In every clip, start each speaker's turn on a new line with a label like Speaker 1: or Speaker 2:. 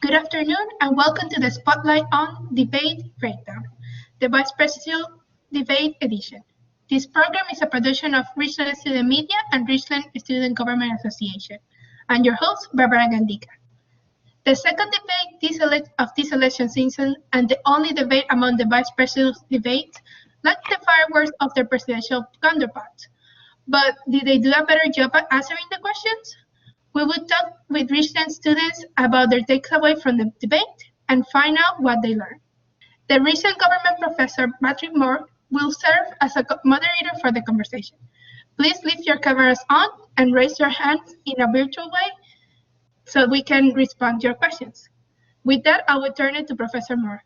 Speaker 1: Good afternoon and welcome to the Spotlight on Debate Breakdown, the Vice Presidential Debate Edition. This program is a production of Richland Student Media and Richland Student Government Association. I'm your host, Barbara Gandica. The second debate of this election season and the only debate among the Vice Presidential debates lacked the fireworks of their presidential counterparts. But did they do a better job at answering the questions? We will talk with Richland students about their takeaway from the debate and find out what they learned. The Richland Government Professor Patrick Moore will serve as a moderator for the conversation. Please leave your cameras on and raise your hands in a virtual way so we can respond to your questions. With that, I will turn it to Professor Moore.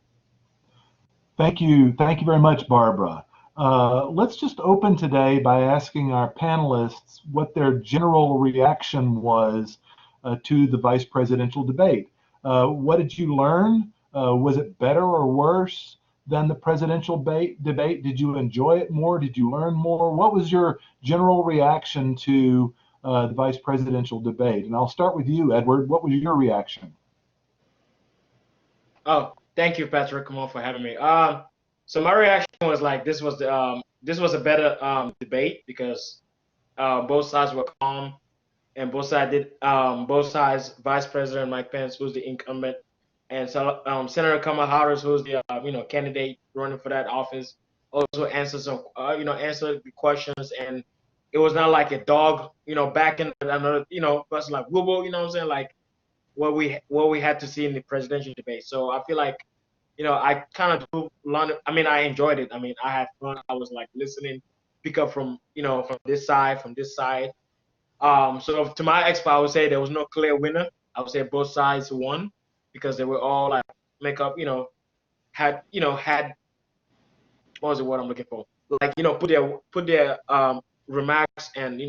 Speaker 2: Thank you very much, Barbara. Let's just open today by asking our panelists what their general reaction was to the vice presidential debate. What did you learn? Was it better or worse than the presidential debate? Did you enjoy it more? Did you learn more? What was your general reaction to the vice presidential debate? And I'll start with you, Edward. What was your reaction?
Speaker 3: Oh, thank you, Patrick, for having me. So my reaction was like this was a better debate because both sides were calm, and both sides, Vice President Mike Pence, who's the incumbent, and so Senator Kamala Harris, who's the candidate running for that office, also answered some answered the questions, and it was not like a dog back in another person like woo, what I'm saying, like what we had to see in the presidential debate. So I feel like I kind of do learn. I mean, I enjoyed it. I mean, I had fun. I was like listening, pick up from from this side, So to my expert, I would say there was no clear winner. I would say both sides won because they were all like make up, had what was the word I'm looking for? Like put their remarks and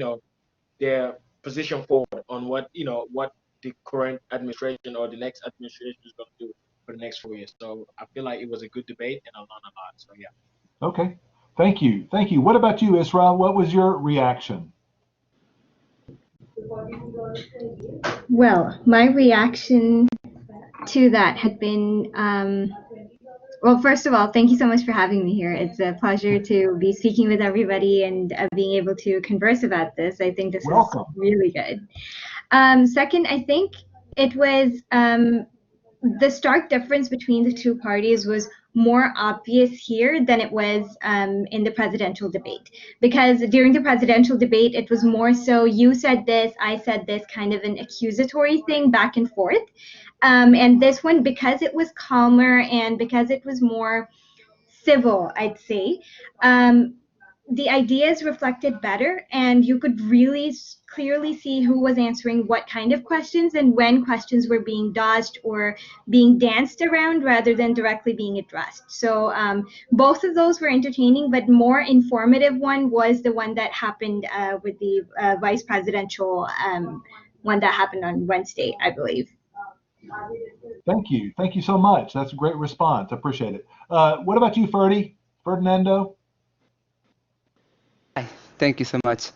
Speaker 3: their position forward on what what the current administration or the next administration is going to do for the next 4 years. So I feel like it was a good debate and I learned a lot. So yeah.
Speaker 2: Okay, thank you. What about you, Isra? What was your reaction?
Speaker 4: Well, my reaction to that had been, well, first of all, thank you so much for having me here. It's a pleasure to be speaking with everybody and being able to converse about this. I think this is really good. Second, I think it was the stark difference between the two parties was more obvious here than it was in the presidential debate. Because during the presidential debate, it was more so you said this, I said this, kind of an accusatory thing back and forth. And this one, because it was calmer and because it was more civil, I'd say, the ideas reflected better, and you could really clearly see who was answering what kind of questions and when questions were being dodged or being danced around rather than directly being addressed. So both of those were entertaining, but more informative one was the one that happened with the vice presidential one that happened on Wednesday, I believe.
Speaker 2: Thank you so much. That's a great response. I appreciate it. What about you, Ferdinando?
Speaker 5: Hi, thank you so much.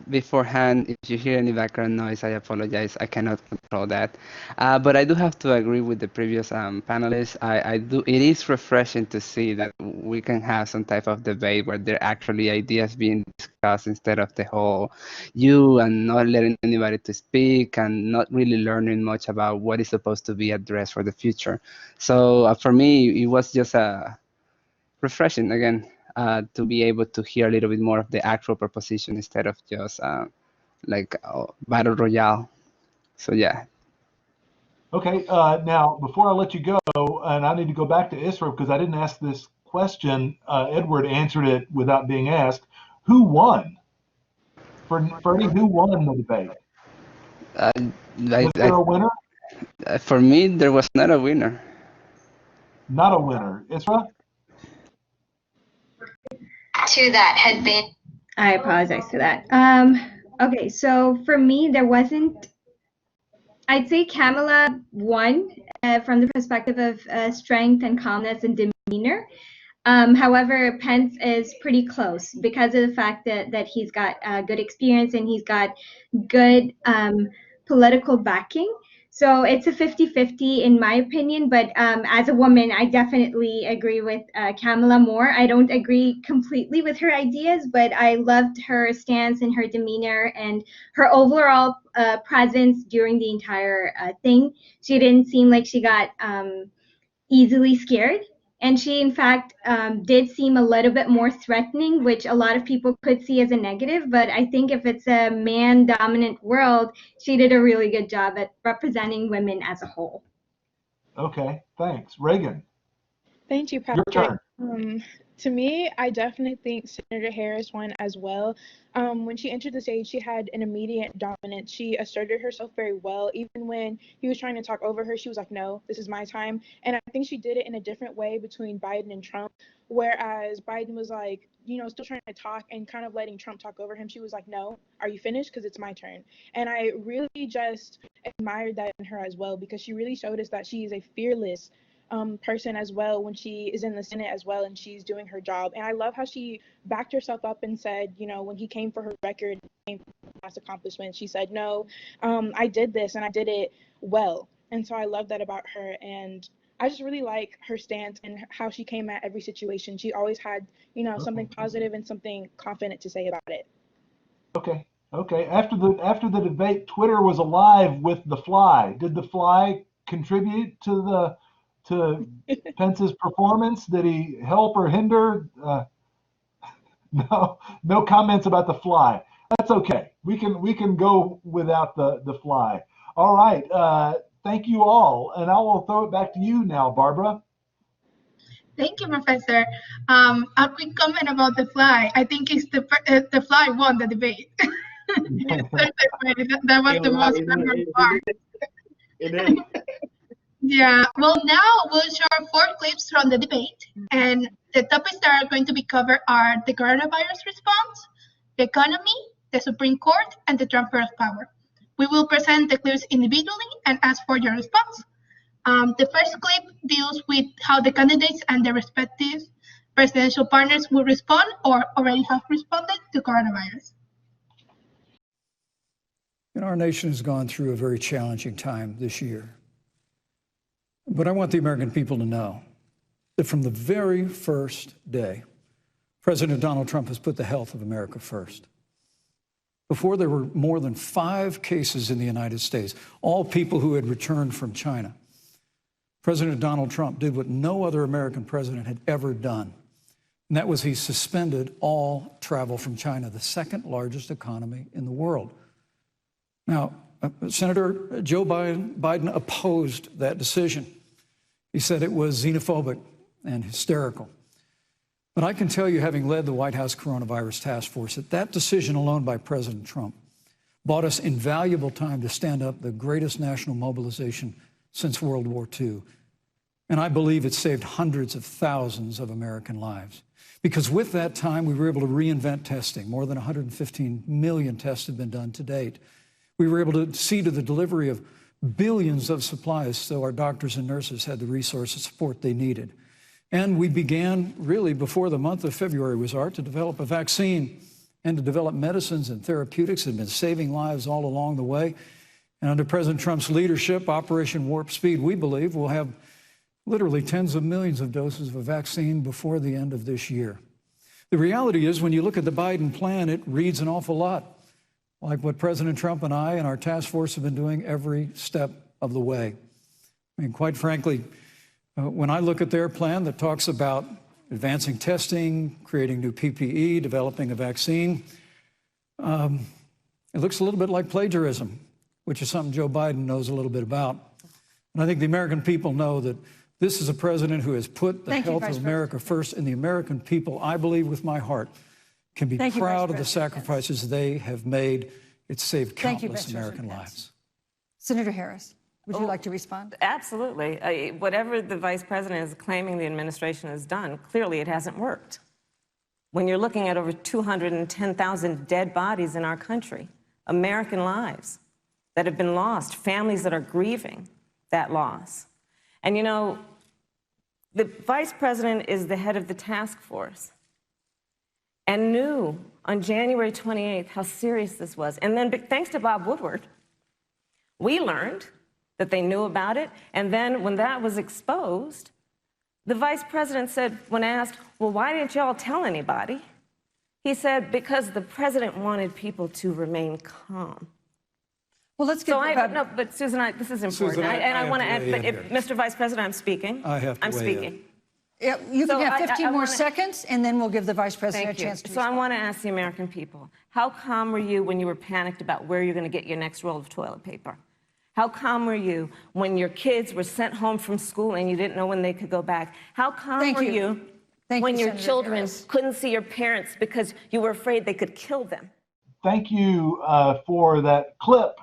Speaker 5: Beforehand, if you hear any background noise, I apologize. I cannot control that. But I do have to agree with the previous panelists. It is refreshing to see that we can have some type of debate where there are actually ideas being discussed instead of the whole you and not letting anybody to speak and not really learning much about what is supposed to be addressed for the future. So for me, it was just refreshing again. To be able to hear a little bit more of the actual proposition instead of just battle royale. So yeah.
Speaker 2: Okay, now before I let you go, and I need to go back to Isra because I didn't ask this question. Edward answered it without being asked. Who won? Ferdy, who won the debate? Was there a winner?
Speaker 5: For me, there was not a winner.
Speaker 2: Not a winner. Isra?
Speaker 4: To that had been. I apologize for that. Okay, so for me, there wasn't. I'd say Kamala won from the perspective of strength and calmness and demeanor. However, Pence is pretty close because of the fact that he's got good experience and he's got good political backing. So it's a 50-50 in my opinion, but as a woman, I definitely agree with Kamala more. I don't agree completely with her ideas, but I loved her stance and her demeanor and her overall presence during the entire thing. She didn't seem like she got easily scared. And she, in fact, did seem a little bit more threatening, which a lot of people could see as a negative. But I think if it's a man-dominant world, she did a really good job at representing women as a whole.
Speaker 2: Okay, thanks. Reagan,
Speaker 6: Thank you,
Speaker 2: your
Speaker 6: Patrick.
Speaker 2: turn.
Speaker 6: To me, I definitely think Senator Harris won as well. When she entered the stage, she had an immediate dominance. She asserted herself very well. Even when he was trying to talk over her, she was like, no, this is my time. And I think she did it in a different way between Biden and Trump, whereas Biden was like, you know, still trying to talk and kind of letting Trump talk over him. She was like, no, are you finished? Because it's my turn. And I really just admired that in her as well, because she really showed us that she is a fearless person as well when she is in the Senate as well and she's doing her job. And I love how she backed herself up and said, you know, when he came for her record, came for her past accomplishments, she said, no, I did this and I did it well. And so I love that about her. And I just really like her stance and how she came at every situation. She always had, you know, something positive and something confident to say about it.
Speaker 2: Okay. Okay. After the debate, Twitter was alive with the fly. Did the fly contribute to Pence's performance? Did he help or hinder? No comments about the fly. That's okay. We can go without the fly. All right. Thank you all, and I will throw it back to you now, Barbara.
Speaker 1: Thank you, Professor. A quick comment about the fly. I think it's the fly won the debate. That was the most memorable part.
Speaker 3: It did.
Speaker 1: Yeah, well, now we'll show 4 clips from the debate, and the topics that are going to be covered are the coronavirus response, the economy, the Supreme Court, and the transfer of power. We will present the clips individually and ask for your response. The first clip deals with how the candidates and their respective presidential partners will respond or already have responded to coronavirus.
Speaker 7: And our nation has gone through a very challenging time this year. But I want the American people to know that from the very first day, President Donald Trump has put the health of America first. Before, there were more than 5 cases in the United States, all people who had returned from China. President Donald Trump did what no other American president had ever done, and that was he suspended all travel from China, the second largest economy in the world. Now, Senator Joe Biden opposed that decision. He said it was xenophobic and hysterical. But I can tell you, having led the White House Coronavirus Task Force, that decision alone by President Trump bought us invaluable time to stand up the greatest national mobilization since World War II. And I believe it saved hundreds of thousands of American lives. Because with that time, we were able to reinvent testing. More than 115 million tests have been done to date. We were able to see to the delivery of billions of supplies so our doctors and nurses had the resources support they needed. And we began, really, before the month of February was out, to develop a vaccine and to develop medicines and therapeutics that have been saving lives all along the way. And under President Trump's leadership, Operation Warp Speed, we believe we'll have literally tens of millions of doses of a vaccine before the end of this year. The reality is, when you look at the Biden plan, it reads an awful lot like what President Trump and I and our task force have been doing every step of the way. I mean, quite frankly, when I look at their plan that talks about advancing testing, creating new PPE, developing a vaccine, it looks a little bit like plagiarism, which is something Joe Biden knows a little bit about. And I think the American people know that this is a president who has put the health of America first, and the American people, I believe with my heart, can be proud of the sacrifices they have made. It's saved countless American lives.
Speaker 8: Senator Harris, would you like to respond?
Speaker 9: Absolutely. Whatever the vice president is claiming the administration has done, clearly it hasn't worked. When you're looking at over 210,000 dead bodies in our country, American lives that have been lost, families that are grieving that loss. And you know, the vice president is the head of the task force and knew on January 28th how serious this was. And then thanks to Bob Woodward, we learned that they knew about it. And then when that was exposed, the vice president said, when asked, well, why didn't y'all tell anybody? He said, because the president wanted people to remain calm.
Speaker 8: Well, let's get
Speaker 9: no, but Susan, this is important.
Speaker 7: Susan,
Speaker 9: I want to add, but
Speaker 7: here.
Speaker 9: Mr. Vice President, I'm speaking.
Speaker 7: I have to
Speaker 9: I'm
Speaker 7: weigh
Speaker 9: speaking.
Speaker 8: Yeah, you
Speaker 9: So
Speaker 8: can have 15 more
Speaker 9: wanna-
Speaker 8: seconds, and then we'll give the Vice President
Speaker 9: Thank
Speaker 8: a
Speaker 9: you.
Speaker 8: chance to
Speaker 9: So I
Speaker 8: respond.
Speaker 9: want to ask the American people, how calm were you when you were panicked about where you're going to get your next roll of toilet paper? How calm were you when your kids were sent home from school and you didn't know when they could go back? How calm
Speaker 8: Thank
Speaker 9: were
Speaker 8: you.
Speaker 9: you
Speaker 8: Thank
Speaker 9: when
Speaker 8: you,
Speaker 9: your
Speaker 8: Senator
Speaker 9: children
Speaker 8: Harris.
Speaker 9: couldn't see your parents because you were afraid they could kill them?
Speaker 2: Thank you for that clip,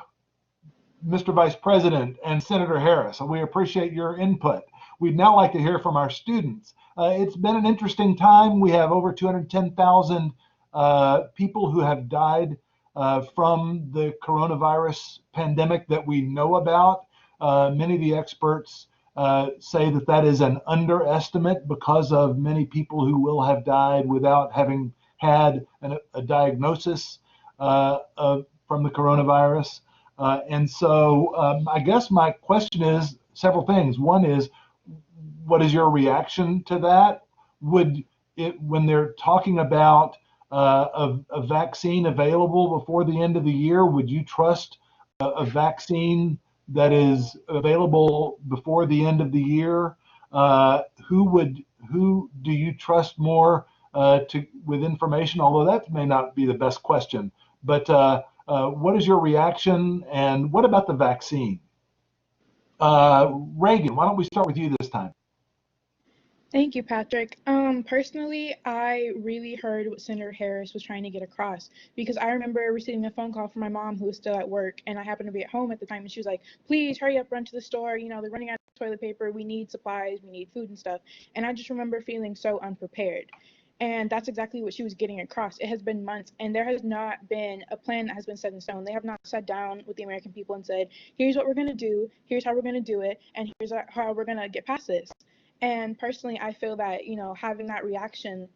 Speaker 2: Mr. Vice President and Senator Harris. We appreciate your input. We'd now like to hear from our students. It's been an interesting time. We have over 210,000 people who have died from the coronavirus pandemic that we know about. Many of the experts say that that is an underestimate because of many people who will have died without having had a diagnosis from the coronavirus. And so I guess my question is several things. One is, what is your reaction to that? Would it, when they're talking about a vaccine available before the end of the year, would you trust a vaccine that is available before the end of the year? Who do you trust more with information? Although that may not be the best question, but what is your reaction, and what about the vaccine? Reagan, why don't we start with you this time?
Speaker 6: Thank you, Patrick. Personally, I really heard what Senator Harris was trying to get across, because I remember receiving a phone call from my mom who was still at work, and I happened to be at home at the time, and she was like, please hurry up, run to the store. You know, they're running out of toilet paper. We need supplies. We need food and stuff. And I just remember feeling so unprepared. And that's exactly what she was getting across. It has been months, and there has not been a plan that has been set in stone. They have not sat down with the American people and said, here's what we're going to do, here's how we're going to do it, and here's how we're going to get past this. And personally, I feel that, you know, having that reaction,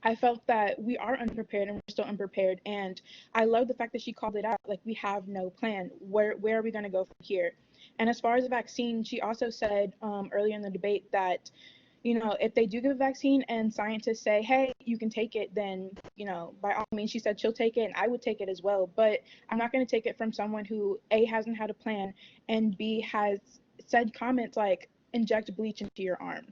Speaker 6: I felt that we are unprepared and we're still unprepared. And I love the fact that she called it out, like, we have no plan. Where are we going to go from here? And as far as the vaccine, she also said earlier in the debate that, you know, if they do give a vaccine and scientists say, hey, you can take it, then, you know, by all means, she said she'll take it and I would take it as well. But I'm not going to take it from someone who, A, hasn't had a plan, and B, has said comments like, inject bleach into your arm.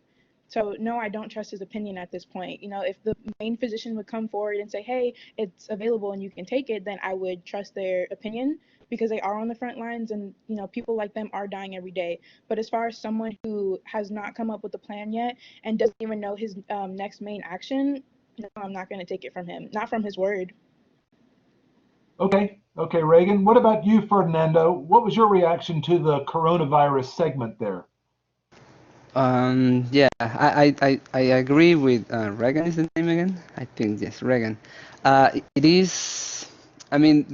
Speaker 6: So no, I don't trust his opinion at this point. You know, if the main physician would come forward and say, hey, it's available and you can take it, then I would trust their opinion, because they are on the front lines and, you know, people like them are dying every day. But as far as someone who has not come up with a plan yet and doesn't even know his next main action, no, I'm not going to take it from him, not from his word.
Speaker 2: Okay, Reagan. What about you, Ferdinando? What was your reaction to the coronavirus segment there?
Speaker 5: Yeah, I agree with Reagan. Is the name again? I think yes, Reagan. It is. I mean,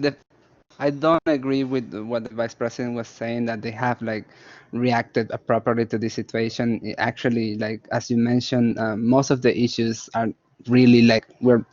Speaker 5: I don't agree with what the vice president was saying, that they have like reacted properly to the situation. Actually, like as you mentioned, most of the issues are really like we're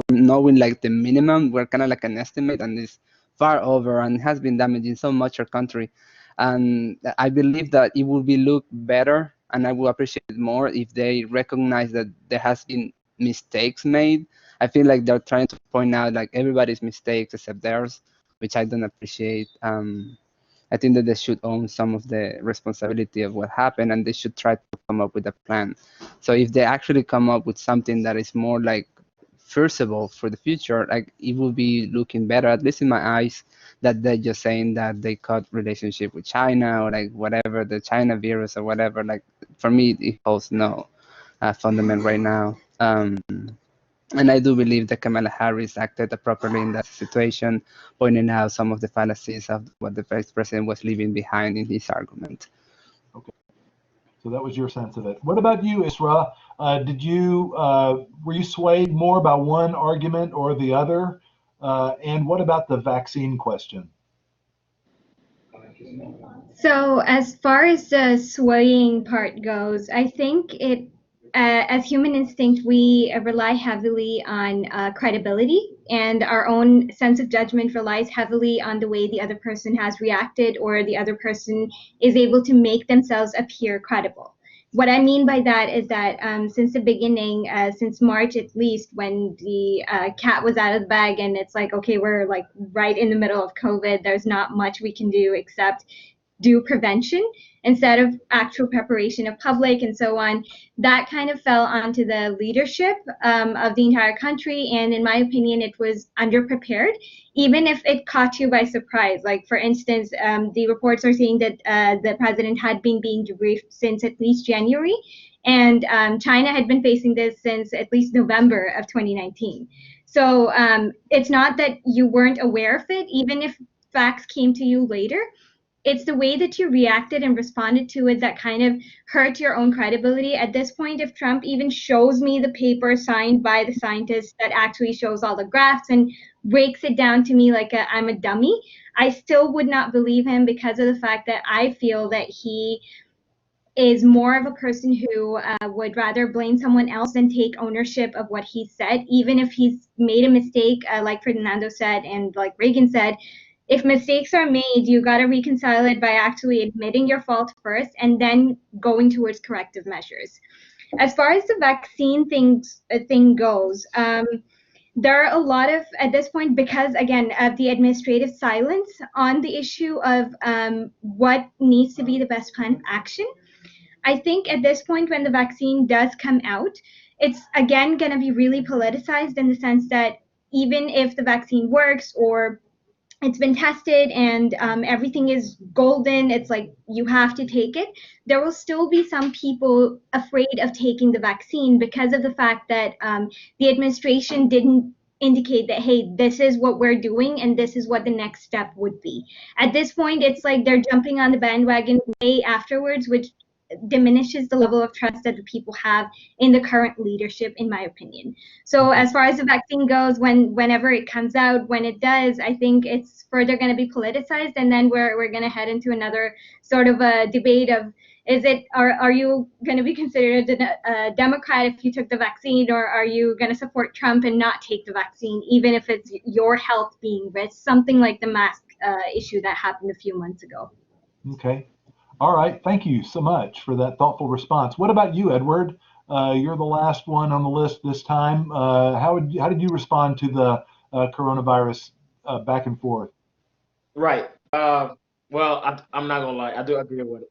Speaker 5: knowing like the minimum. We're kind of like an estimate, and it's far over and has been damaging so much our country. And I believe that it will be look better, and I will appreciate it more if they recognize that there has been mistakes made. I feel like they're trying to point out like everybody's mistakes except theirs, which I don't appreciate. I think that they should own some of the responsibility of what happened, and they should try to come up with a plan. So if they actually come up with something that is more like feasible for the future, like it will be looking better, at least in my eyes, that they're just saying that they cut relationship with China or like whatever, the China virus or whatever. Like for me, it holds no fundament right now. And I do believe that Kamala Harris acted properly in that situation, pointing out some of the fallacies of what the vice president was leaving behind in his argument.
Speaker 2: Okay, so that was your sense of it. What about you, Isra? Were you swayed more by one argument or the other? And what about the vaccine question?
Speaker 4: So as far as the swaying part goes, I think as human instinct, we rely heavily on credibility, and our own sense of judgment relies heavily on the way the other person has reacted or the other person is able to make themselves appear credible. What I mean by that is that since the beginning, since March at least, when the cat was out of the bag and it's like, okay, we're like right in the middle of COVID, there's not much we can do except do prevention instead of actual preparation of public and so on. That kind of fell onto the leadership of the entire country, and in my opinion it was underprepared, even if it caught you by surprise. Like, for instance, the reports are saying that the president had been being debriefed since at least January, and China had been facing this since at least November of 2019. So it's not that you weren't aware of it, even if facts came to you later. It's the way that you reacted and responded to it that kind of hurt your own credibility. At this point, if Trump even shows me the paper signed by the scientist that actually shows all the graphs and breaks it down to me like I'm a dummy, I still would not believe him, because of the fact that I feel that he is more of a person who would rather blame someone else than take ownership of what he said, even if he's made a mistake, like Fernando said and like Reagan said. If mistakes are made, you got to reconcile it by actually admitting your fault first and then going towards corrective measures. As far as the vaccine thing goes, there are a lot of, at this point, because again of the administrative silence on the issue of what needs to be the best plan of action, I think at this point when the vaccine does come out, it's again going to be really politicized, in the sense that even if the vaccine works or it's been tested and everything is golden, it's like you have to take it, there will still be some people afraid of taking the vaccine because of the fact that the administration didn't indicate that, hey, this is what we're doing and this is what the next step would be. At this point, it's like they're jumping on the bandwagon way afterwards, which diminishes the level of trust that the people have in the current leadership, in my opinion. So as far as the vaccine goes, whenever it comes out, when it does, I think it's further going to be politicized, and then we're going to head into another sort of a debate of, are you going to be considered a Democrat if you took the vaccine, or are you going to support Trump and not take the vaccine, even if it's your health being risked? Something like the mask issue that happened a few months ago.
Speaker 2: Okay. All right. Thank you so much for that thoughtful response. What about you, Edward? You're the last one on the list this time. How did you respond to the coronavirus back and forth?
Speaker 3: Right. Well, I'm not gonna lie. I do agree with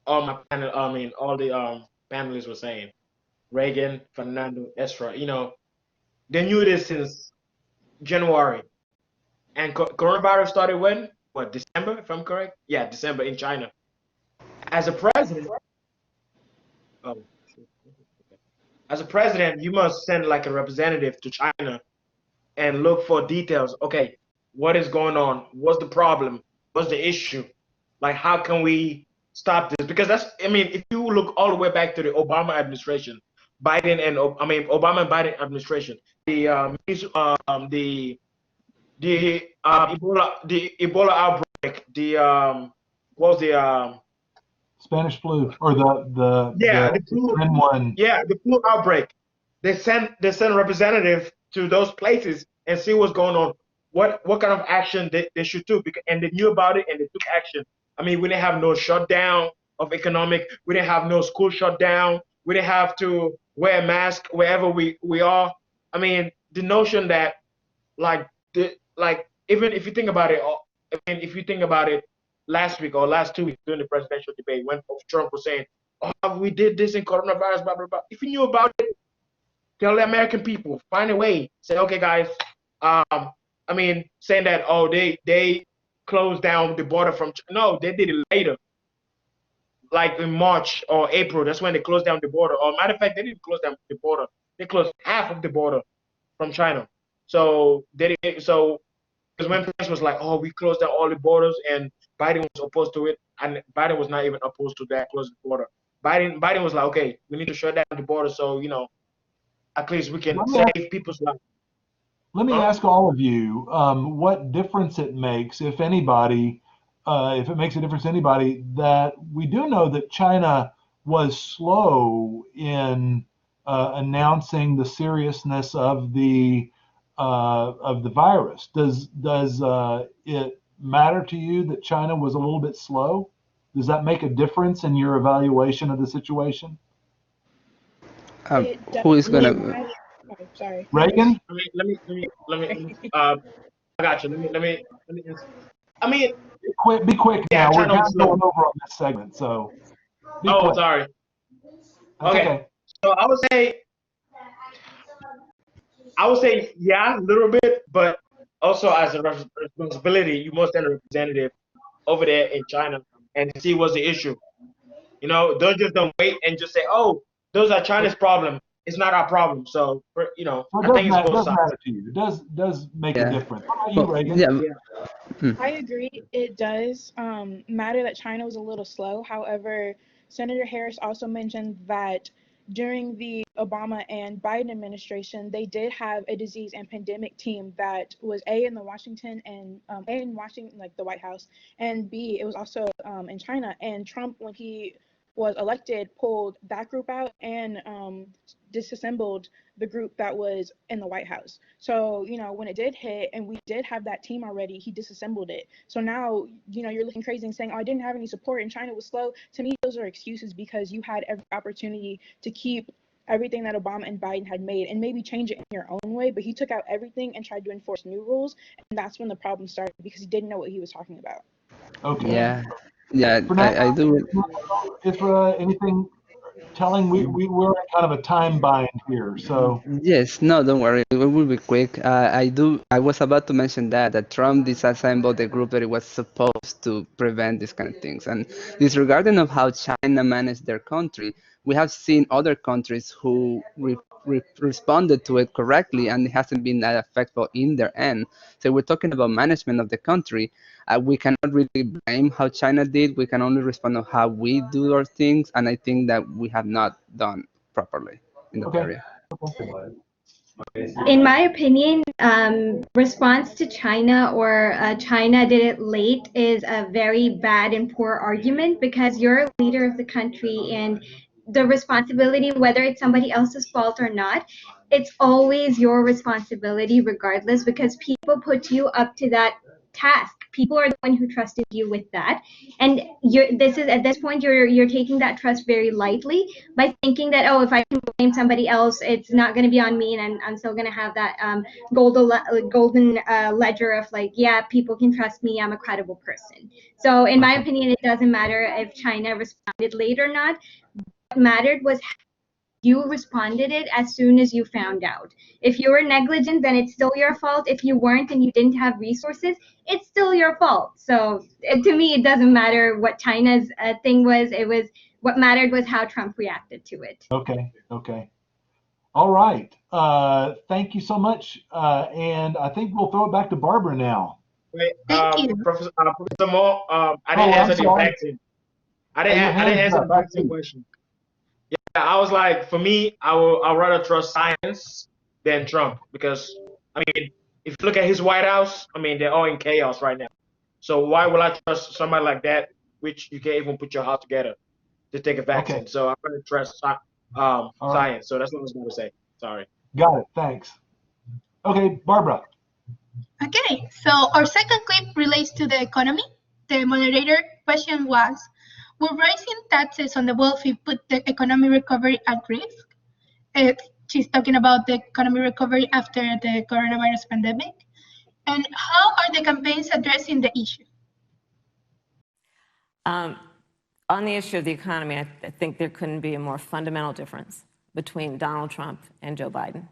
Speaker 3: all my panel. I mean, all the panelists were saying. Reagan, Fernando, Esra. They knew this since January, and coronavirus started when? What, December? If I'm correct? Yeah, December in China. As a president, oh, as a president, you must send like a representative to China and look for details. Okay, what is going on? What's the problem? What's the issue? Like, how can we stop this? Because if you look all the way back to the Obama administration, Obama and Biden administration, the Ebola outbreak, what was the
Speaker 2: Spanish flu, or the
Speaker 3: flu
Speaker 2: N1.
Speaker 3: Yeah, the flu outbreak. They send representative to those places and see what's going on. What kind of action they should do, and they knew about it and they took action. I mean, we didn't have no shutdown of economic. We didn't have no school shutdown. We didn't have to wear a mask wherever we are. I mean, the notion that even if you think about it, last week or last 2 weeks during the presidential debate, when Trump was saying, "Oh, we did this in coronavirus, blah blah blah." If you knew about it, tell the American people, find a way. Say, okay, guys. Saying that, oh, they closed down the border from. No, they did it later, like in March or April. That's when they closed down the border. Or matter of fact, they didn't close down the border. They closed half of the border from China. So because when Pence was like, "Oh, we closed down all the borders," and Biden was opposed to it, and Biden was not even opposed to that closing the border. Biden was like, "Okay, we need to shut down the border, so at least we can save people's lives."
Speaker 2: Let me ask all of you what difference it makes, if anybody, if it makes a difference to anybody, that we do know that China was slow in announcing the seriousness of the virus. Does it matter to you that China was a little bit slow? Does that make a difference in your evaluation of the situation?
Speaker 6: It
Speaker 5: Who is
Speaker 6: definitely
Speaker 5: gonna?
Speaker 6: matters. Oh, sorry.
Speaker 2: Reagan?
Speaker 3: I got you. I mean,
Speaker 2: Be quick
Speaker 3: yeah,
Speaker 2: now. We're
Speaker 3: China
Speaker 2: kind
Speaker 3: was
Speaker 2: of
Speaker 3: slow.
Speaker 2: going over on this segment, so be
Speaker 3: Oh,
Speaker 2: quick.
Speaker 3: sorry.
Speaker 2: That's
Speaker 3: Okay.
Speaker 2: okay.
Speaker 3: So I would say, yeah, a little bit, but also as a responsibility, you must send a representative over there in China and see what's the issue. Don't wait and just say, oh, those are China's problem. It's not our problem. So,
Speaker 2: So
Speaker 3: I think it's both
Speaker 2: does
Speaker 3: sides.
Speaker 2: matter to you. It does make a
Speaker 5: Yeah.
Speaker 2: difference. How about you,
Speaker 5: Well,
Speaker 2: Reagan?
Speaker 5: yeah.
Speaker 6: I agree. It does matter that China was a little slow. However, Senator Harris also mentioned that during the Obama and Biden administration, they did have a disease and pandemic team that was in Washington, like the White House, and B, it was also in China. And Trump, when he was elected, pulled that group out and disassembled the group that was in the White House. So, when it did hit and we did have that team already, he disassembled it. So now, you're looking crazy and saying, oh, I didn't have any support and China was slow. To me, those are excuses because you had every opportunity to keep everything that Obama and Biden had made and maybe change it in your own way. But he took out everything and tried to enforce new rules. And that's when the problem started because he didn't know what he was talking about.
Speaker 2: Okay.
Speaker 5: Yeah, I do.
Speaker 2: Isra, anything telling? We're in kind of a time bind here, so.
Speaker 5: Yes, no, don't worry. We will be quick. I was about to mention that Trump disassembled the group that it was supposed to prevent these kind of things. And disregarding of how China managed their country, we have seen other countries who responded to it correctly, and it hasn't been that effective in their end. So we're talking about management of the country. We cannot really blame how China did. We can only respond on how we do our things, and I think that we have not done properly in that
Speaker 2: Okay.
Speaker 5: area.
Speaker 4: In my opinion, response to China or China did it late is a very bad and poor argument because you're a leader of the country and the responsibility, whether it's somebody else's fault or not, it's always your responsibility regardless because people put you up to that task. People are the one who trusted you with that, and at this point you're taking that trust very lightly by thinking that, oh, if I can blame somebody else, it's not going to be on me, and I'm still going to have that golden ledger of like, yeah, people can trust me, I'm a credible person. So in my opinion, it doesn't matter if China responded late or not. What mattered was you responded it as soon as you found out. If you were negligent, then it's still your fault. If you weren't and you didn't have resources, it's still your fault. So to me, it doesn't matter what China's thing was. What mattered was how Trump reacted to it.
Speaker 2: Okay. All right. Thank you so much. And I think we'll throw it back to Barbara now.
Speaker 3: Wait,
Speaker 1: Thank you.
Speaker 3: Professor Moore, I didn't answer the vaccine. I didn't answer the vaccine question. Yeah, I was like, for me, I'd rather trust science than Trump because, I mean, if you look at his White House, I mean, they're all in chaos right now. So why would I trust somebody like that, which you can't even put your house together to take a vaccine?
Speaker 2: Okay.
Speaker 3: So I'm going to trust
Speaker 2: All right.
Speaker 3: science. So that's what I was going to say. Sorry.
Speaker 2: Got it. Thanks. Okay, Barbara.
Speaker 1: Okay, so our second clip relates to the economy. The moderator question was, will raising taxes on the wealthy put the economic recovery at risk? She's talking about the economic recovery after the coronavirus pandemic. And how are the campaigns addressing the issue?
Speaker 9: On the issue of the economy, I think there couldn't be a more fundamental difference between Donald Trump and Joe Biden.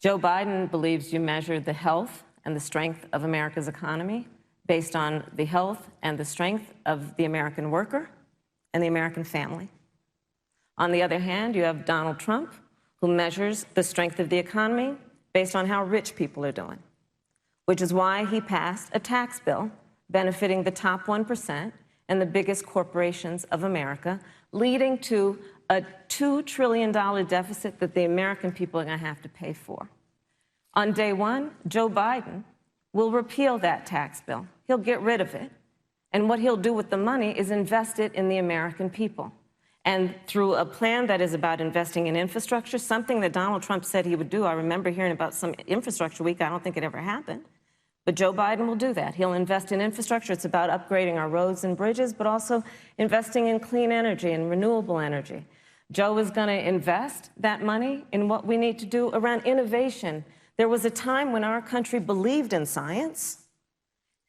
Speaker 9: Joe Biden believes you measure the health and the strength of America's economy based on the health and the strength of the American worker and the American family. On the other hand, you have Donald Trump, who measures the strength of the economy based on how rich people are doing, which is why he passed a tax bill benefiting the top 1% and the biggest corporations of America, leading to a $2 trillion deficit that the American people are going to have to pay for. On day one, Joe Biden will repeal that tax bill. He'll get rid of it. And what he'll do with the money is invest it in the American people. And through a plan that is about investing in infrastructure, something that Donald Trump said he would do. I remember hearing about some infrastructure week. I don't think it ever happened. But Joe Biden will do that. He'll invest in infrastructure. It's about upgrading our roads and bridges, but also investing in clean energy and renewable energy. Joe is going to invest that money in what we need to do around innovation. There was a time when our country believed in science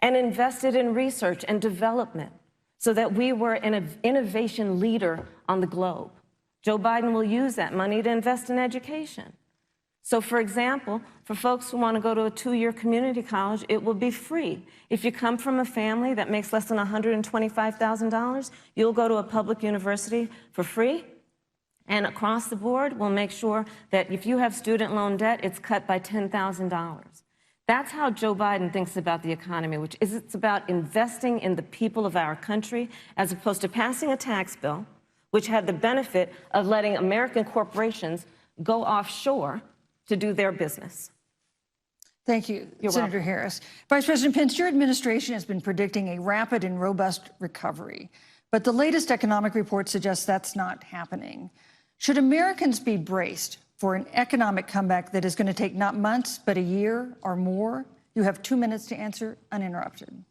Speaker 9: and invested in research and development so that we were an innovation leader on the globe. Joe Biden will use that money to invest in education. So, for example, for folks who want to go to a 2-year community college, it will be free. If you come from a family that makes less than $125,000, you'll go to a public university for free. And across the board, we'll make sure that if you have student loan debt, it's cut by $10,000. That's how Joe Biden thinks about the economy, which is it's about investing in the people of our country, as opposed to passing a tax bill, which had the benefit of letting American corporations go offshore to do their business.
Speaker 8: Thank you,
Speaker 9: You're
Speaker 8: Senator
Speaker 9: welcome.
Speaker 8: Harris. Vice President Pence, your administration has been predicting a rapid and robust recovery, but the latest economic report suggests that's not happening. Should Americans be braced for an economic comeback that is going to take not months, but a year or more? You have 2 minutes to answer uninterrupted.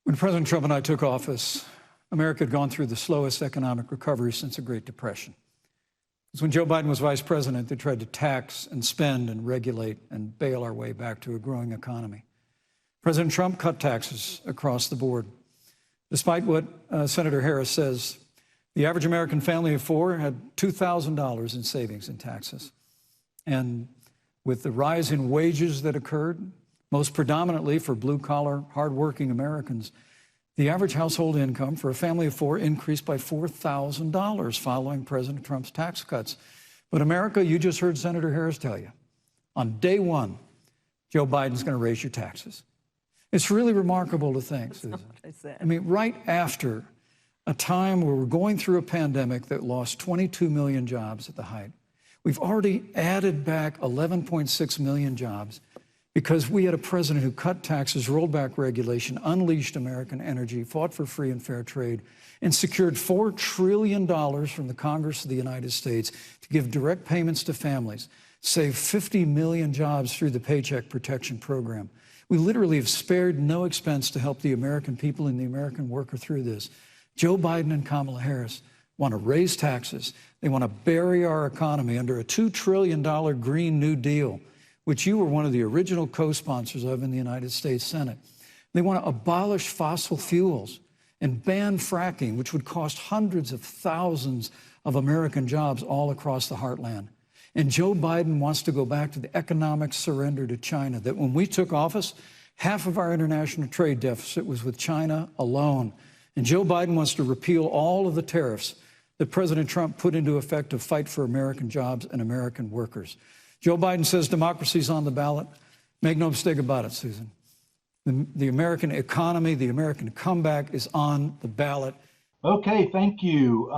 Speaker 7: When President Trump and I took office, America had gone through the slowest economic recovery since the Great Depression. Because when Joe Biden was vice president, they tried to tax and spend and regulate and bail our way back to a growing economy. President Trump cut taxes across the board. Despite what Senator Harris says, the average American family of 4 had $2,000 in savings in taxes. And with the rise in wages that occurred, most predominantly for blue-collar, hardworking Americans, the average household income for a family of 4 increased by $4,000 following President Trump's tax cuts. But America, you just heard Senator Harris tell you, on day one, Joe Biden's going to raise your taxes. It's really remarkable to think, Susan. I mean, right after a time where we're going through a pandemic that lost 22 million jobs at the height, we've already added back 11.6 million jobs because we had a president who cut taxes, rolled back regulation, unleashed American energy, fought for free and fair trade, and secured $4 trillion from the Congress of the United States to give direct payments to families, saved 50 million jobs through the Paycheck Protection Program. We literally have spared no expense to help the American people and the American worker through this. Joe Biden and Kamala Harris want to raise taxes. They want to bury our economy under a $2 trillion Green New Deal, which you were one of the original co-sponsors of in the United States Senate. They want to abolish fossil fuels and ban fracking, which would cost hundreds of thousands of American jobs all across the heartland. And Joe Biden wants to go back to the economic surrender to China, that when we took office, half of our international trade deficit was with China alone. And Joe Biden wants to repeal all of the tariffs that President Trump put into effect to fight for American jobs and American workers. Joe Biden says democracy's on the ballot. Make no mistake about it, Susan. The American economy, the American comeback is on the ballot.
Speaker 2: Okay, thank you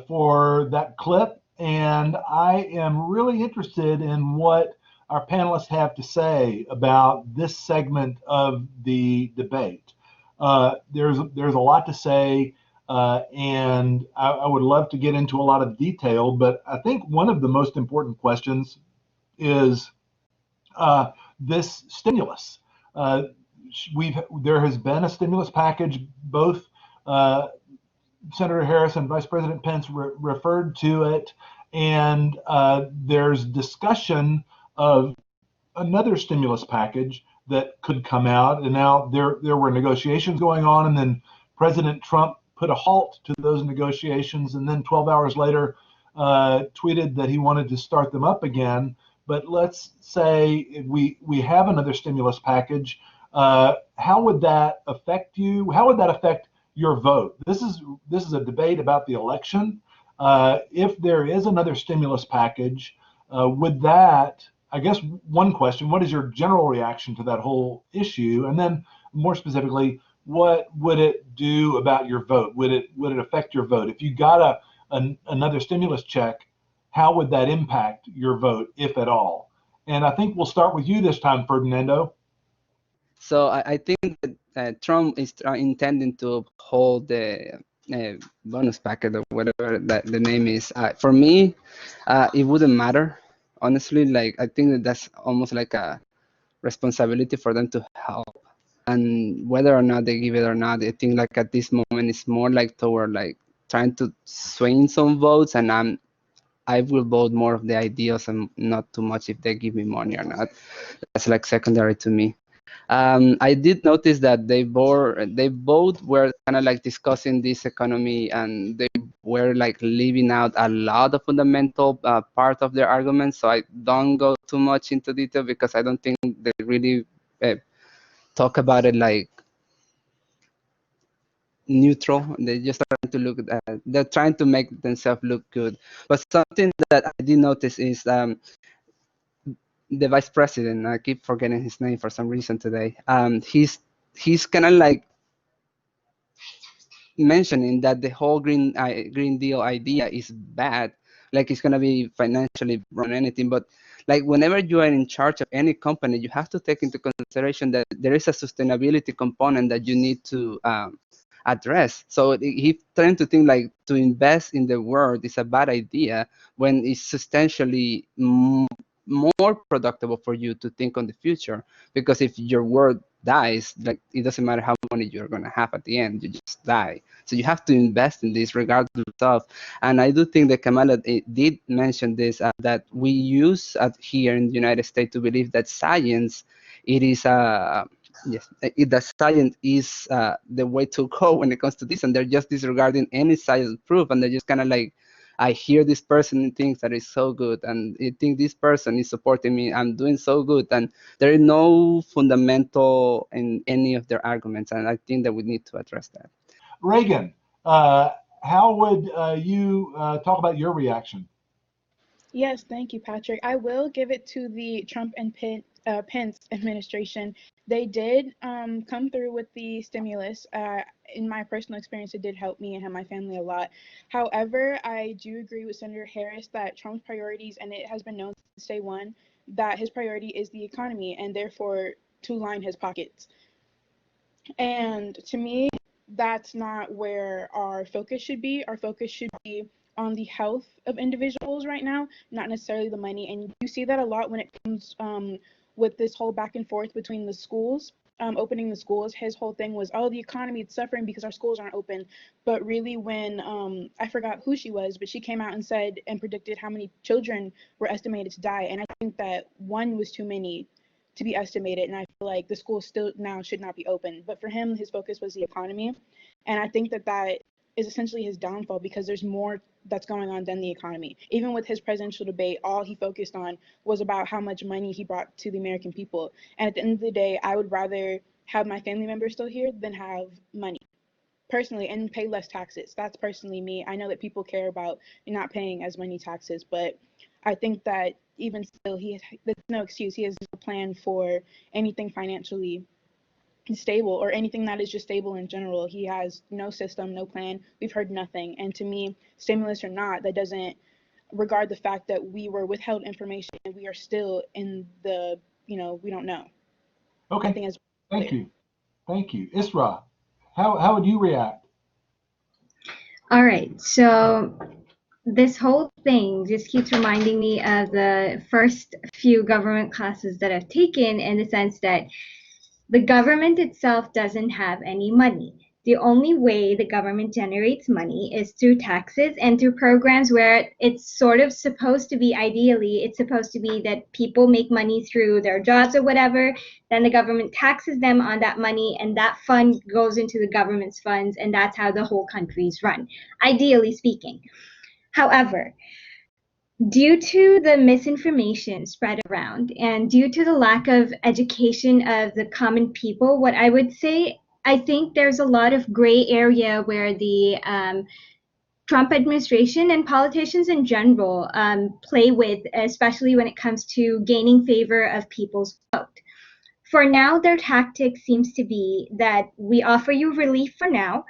Speaker 2: for that clip. And I am really interested in what our panelists have to say about this segment of the debate. There's a lot to say, and I would love to get into a lot of detail, but I think one of the most important questions is this stimulus. There has been a stimulus package. Both Senator Harris and Vice President Pence referred to it, and there's discussion of another stimulus package that could come out. And now there were negotiations going on, and then President Trump put a halt to those negotiations, and then 12 hours later tweeted that he wanted to start them up again. But let's say we have another stimulus package. How would that affect you? How would that affect your vote? This is a debate about the election. If there is another stimulus package, would that, I guess one question, what is your general reaction to that whole issue? And then more specifically, what would it do about your vote? Would it affect your vote? If you got another stimulus check, how would that impact your vote, if at all? And I think we'll start with you this time, Ferdinando.
Speaker 5: So I think that Trump is intending to hold the bonus packet or whatever that the name is. For me, it wouldn't matter. Honestly, like I think that's almost like a responsibility for them to help. And whether or not they give it or not, I think like at this moment it's more like toward like trying to swing some votes, and I will vote more of the ideas and not too much if they give me money or not. That's like secondary to me. I did notice that they both were kind of like discussing this economy, and they were like leaving out a lot of fundamental part of their arguments. So I don't go too much into detail because I don't think they really talk about it like neutral. They just trying to look at, they're trying to make themselves look good. But something that I did notice is the vice president. I keep forgetting his name for some reason today. He's kind of like mentioning that the whole Green Deal idea is bad, like it's gonna be financially run anything. But like whenever you are in charge of any company, you have to take into consideration that there is a sustainability component that you need to address. So he trying to think like to invest in the world is a bad idea when it's substantially more productive for you to think on the future, because if your world dies, like it doesn't matter how money you're going to have at the end, you just die. So you have to invest in this regardless of. And I do think that Kamala did mention this, that we use here in the United States to believe that science, it is yes, that science is the way to go when it comes to this, and they're just disregarding any science proof, and they're just kind of like, I hear this person and thinks that is so good, and I think this person is supporting me. I'm doing so good, and there is no fundamental in any of their arguments, and I think that we need to address that.
Speaker 2: Reagan, how would you talk about your reaction?
Speaker 6: Yes, thank you, Patrick. I will give it to the Trump and Pence administration. They did come through with the stimulus. In my personal experience, it did help me and my family a lot. However, I do agree with Senator Harris that Trump's priorities, and it has been known since day one, that his priority is the economy and therefore to line his pockets. And to me, that's not where our focus should be. Our focus should be on the health of individuals right now, not necessarily the money. And you see that a lot when it comes with this whole back and forth between the schools, opening the schools. His whole thing was, oh, the economy is suffering because our schools aren't open. But really, when I forgot who she was, but she came out and said and predicted how many children were estimated to die. And I think that one was too many to be estimated, and I feel like the school still now should not be open. But for him, his focus was the economy, and I think that that is essentially his downfall because there's more that's going on than the economy. Even with his presidential debate, all he focused on was about how much money he brought to the American people. And at the end of the day, I would rather have my family members still here than have money personally and pay less taxes. That's personally me. I know that people care about not paying as many taxes, but I think that even still, there's no excuse. He has no plan for anything financially stable or anything that is just stable in general. He has no system, no plan. We've heard nothing. And to me, stimulus or not, that doesn't regard the fact that we were withheld information and we are still in the, we don't know.
Speaker 2: Okay. Thank you. Thank you. Isra, how would you react?
Speaker 4: All right. So this whole thing just keeps reminding me of the first few government classes that I've taken, in the sense that the government itself doesn't have any money. The only way the government generates money is through taxes and through programs where it's sort of supposed to be, ideally, it's supposed to be that people make money through their jobs or whatever, then the government taxes them on that money, and that fund goes into the government's funds, and that's how the whole country's run, ideally speaking. However, due to the misinformation spread around and due to the lack of education of the common people, what I would say, I think there's a lot of gray area where the Trump administration and politicians in general play with, especially when it comes to gaining favor of people's vote. For now, their tactic seems to be that we offer you relief for now,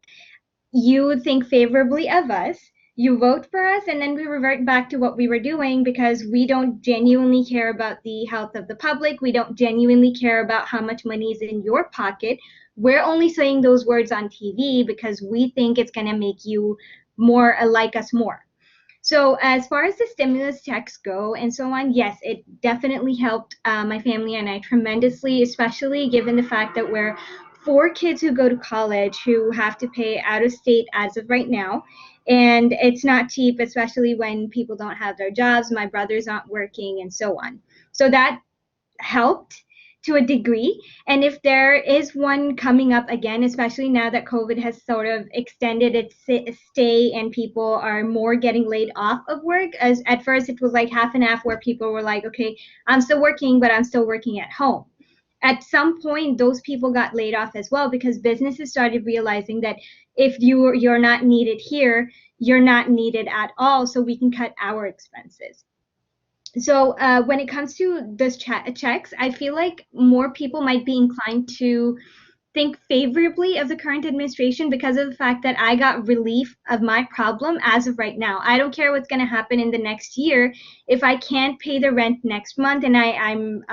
Speaker 4: you think favorably of us, you vote for us, and then we revert back to what we were doing because we don't genuinely care about the health of the public. We don't genuinely care about how much money is in your pocket. we're only saying those words on TV because we think it's going to make you more like us more. So as far as the stimulus checks go and so on, yes, it definitely helped my family and I tremendously, especially given the fact that we're 4 kids who go to college who have to pay out of state as of right now. And it's not cheap, especially when people don't have their jobs, my brother's not working and so on. So that helped to a degree. And if there is one coming up again, especially now that COVID has sort of extended its stay and people are more getting laid off of work, as at first it was like half and half where people were like, okay, I'm still working, but I'm still working at home. At some point, those people got laid off as well because businesses started realizing that if you're not needed here, you're not needed at all, so we can cut our expenses. So when it comes to those checks, I feel like more people might be inclined to think favorably of the current administration because of the fact that I got relief of my problem as of right now. I don't care what's going to happen in the next year. If I can't pay the rent next month and I'm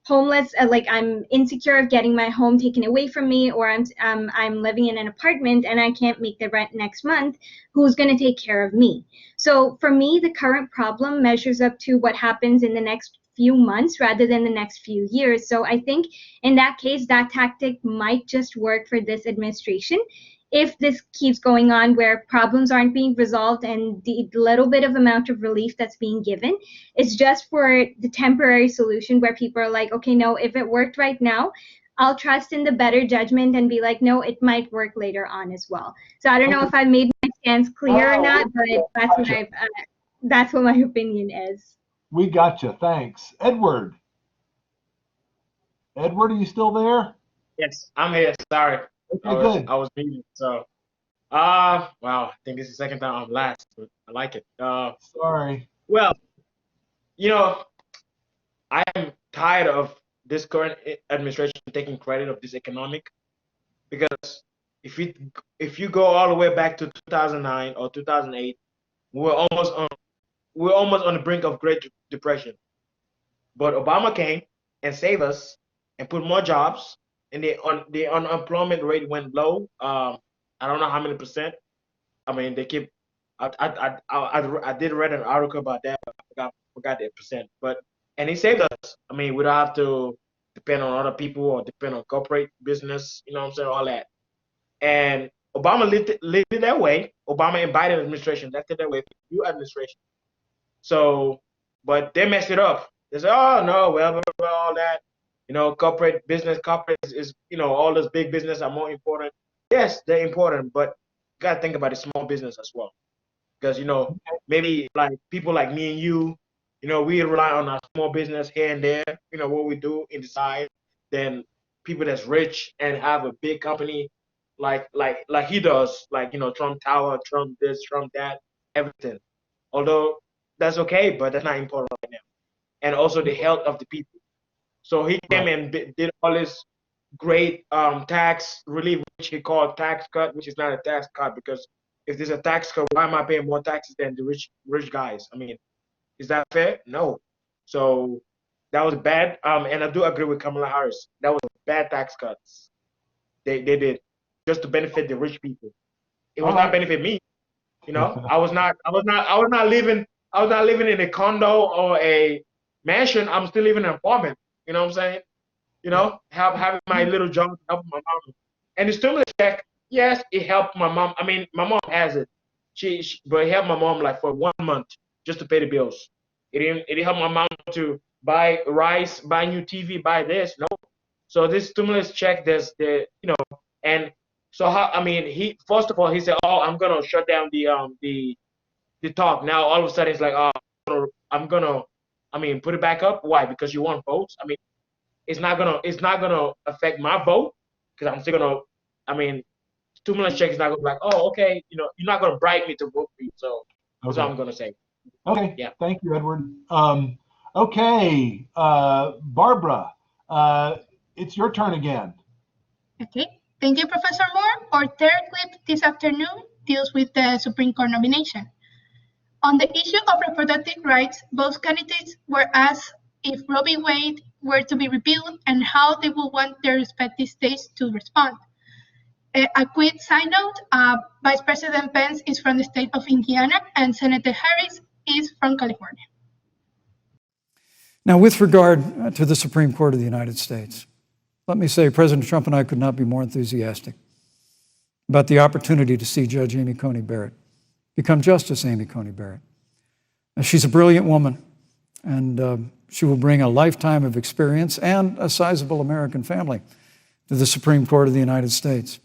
Speaker 4: homeless, like I'm insecure of getting my home taken away from me, or I'm living in an apartment and I can't make the rent next month, who's going to take care of me? So for me, the current problem measures up to what happens in the next few months rather than the next few years. So I think in that case, that tactic might just work for this administration. If this keeps going on where problems aren't being resolved and the little bit of amount of relief that's being given is just for the temporary solution where people are like, okay, no, if it worked right now, I'll trust in the better judgment and be like, no, it might work later on as well. So I don't know if I made my stance clear or not, but that's what my opinion is.
Speaker 2: We got you. Thanks. Edward. Edward, are you still there?
Speaker 3: Yes, I'm here. Sorry.
Speaker 2: Okay, good.
Speaker 3: I was muted. So, wow, I think it's the second time I'm last, but I like it.
Speaker 2: Sorry.
Speaker 3: Well, you know, I am tired of this current administration taking credit of this economic, because if you go all the way back to 2009 or 2008, we're almost on the brink of Great Depression. But Obama came and saved us and put more jobs, and the unemployment rate went low. I don't know how many percent. I mean, they keep. I did read an article about that. I forgot the percent, and he saved us. I mean, we don't have to depend on other people or depend on corporate business. You know what I'm saying? All that. And Obama lived it that way. Obama and Biden administration left it that way. New administration. So, but they messed it up. They said, oh no, well, all that, corporate is, all those big business are more important. Yes, they're important, but you gotta think about the small business as well. Because, maybe like people like me and you, we rely on our small business here and there, what we do in the side. Then people that's rich and have a big company like he does, like, Trump Tower, Trump this, Trump that, everything. Although that's okay, but that's not important right now. And also the health of the people. So he came and did all this great tax relief, which he called tax cut, which is not a tax cut, because if there's a tax cut, why am I paying more taxes than the rich guys? I mean, is that fair? No. So that was bad. And I do agree with Kamala Harris. That was bad tax cuts. They did just to benefit the rich people. It was not benefit me. I was not living in a condo or a mansion. I'm still living in an apartment. You know what I'm saying? Having my little job, helping my mom. And the stimulus check, yes, it helped my mom. I mean, my mom has it. But it helped my mom like for 1 month just to pay the bills. It helped my mom to buy rice, buy new TV, buy this. No. So this stimulus check, and so he first of all he said, oh, I'm gonna shut down the talk. Now all of a sudden it's like, oh, I'm gonna put it back up. Why? Because you want votes. I mean, it's not gonna affect my vote, because I'm still gonna. Stimulus check is not gonna be like, oh, okay, you're not gonna bribe me to vote for you. So that's all I'm gonna say.
Speaker 2: Okay.
Speaker 3: Yeah.
Speaker 2: Thank you, Edward. Okay, Barbara, it's your turn again.
Speaker 1: Okay. Thank you, Professor Moore. Our third clip this afternoon deals with the Supreme Court nomination. On the issue of reproductive rights, both candidates were asked if Roe v. Wade were to be repealed and how they will want their respective states to respond. A quick side note, Vice President Pence is from the state of Indiana and Senator Harris is from California.
Speaker 7: Now, with regard to the Supreme Court of the United States, let me say President Trump and I could not be more enthusiastic about the opportunity to see Judge Amy Coney Barrett become Justice Amy Coney Barrett. Now, she's a brilliant woman, and she will bring a lifetime of experience and a sizable American family to the Supreme Court of the United States.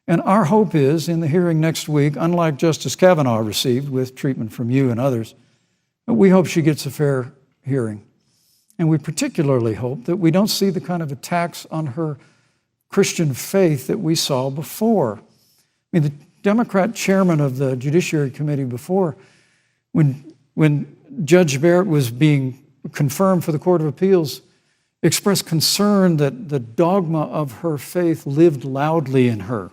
Speaker 7: And our hope is, in the hearing next week, unlike Justice Kavanaugh received with treatment from you and others, we hope she gets a fair hearing. And we particularly hope that we don't see the kind of attacks on her Christian faith that we saw before. I mean, the Democrat chairman of the Judiciary Committee before, when Judge Barrett was being confirmed for the Court of Appeals, expressed concern that the dogma of her faith lived loudly in her.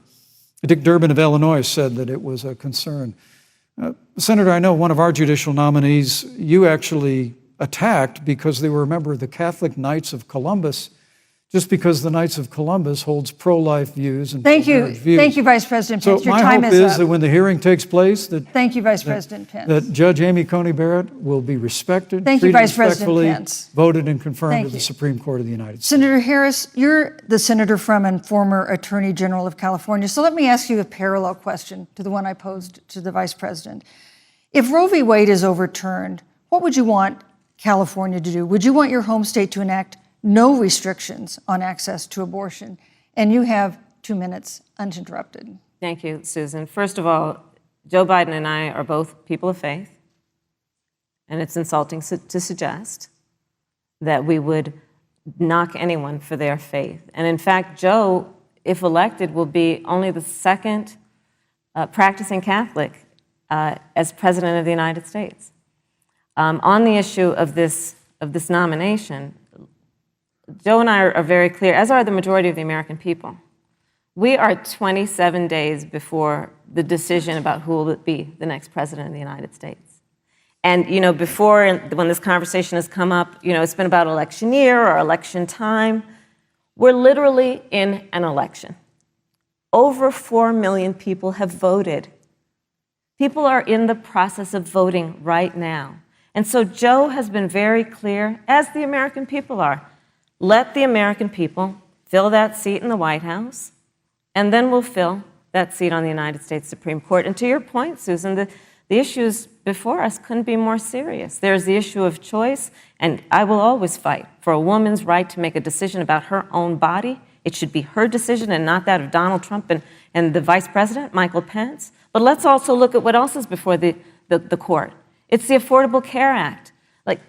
Speaker 7: Dick Durbin of Illinois said that it was a concern. Senator, I know one of our judicial nominees you actually attacked because they were a member of the Catholic Knights of Columbus, just because the Knights of Columbus holds pro-life views and pro-marriage views.
Speaker 8: Thank you, Vice President Pence.
Speaker 7: So my hope is that when the hearing takes place,
Speaker 8: thank you, Vice President Pence.
Speaker 7: That Judge Amy Coney Barrett will be respected,
Speaker 8: thank you,
Speaker 7: treated
Speaker 8: Vice President
Speaker 7: respectfully,
Speaker 8: Pence.
Speaker 7: voted and confirmed to the Supreme Court of the United States.
Speaker 8: Senator Harris, you're the senator from and former Attorney General of California. So let me ask you a parallel question to the one I posed to the Vice President. If Roe v. Wade is overturned, what would you want California to do? Would you want your home state to enact no restrictions on access to abortion? And you have 2 minutes uninterrupted.
Speaker 9: Thank you, Susan. First of all, Joe Biden and I are both people of faith, and it's insulting to suggest that we would knock anyone for their faith. And in fact, Joe, if elected, will be only the second practicing Catholic as President of the United States. On the issue of this nomination, Joe and I are very clear, as are the majority of the American people. We are 27 days before the decision about who will be the next president of the United States. And, you know, before, when this conversation has come up, you know, it's been about election year or election time. We're literally in an election. Over 4 million people have voted. People are in the process of voting right now. And so Joe has been very clear, as the American people are. Let the American people fill that seat in the White House, and then we'll fill that seat on the United States Supreme Court. And to your point, Susan, the issues before us couldn't be more serious. There's the issue of choice, and I will always fight for a woman's right to make a decision about her own body. It should be her decision and not that of Donald Trump and the Vice President, Michael Pence. But let's also look at what else is before the court. It's the Affordable Care Act. Like,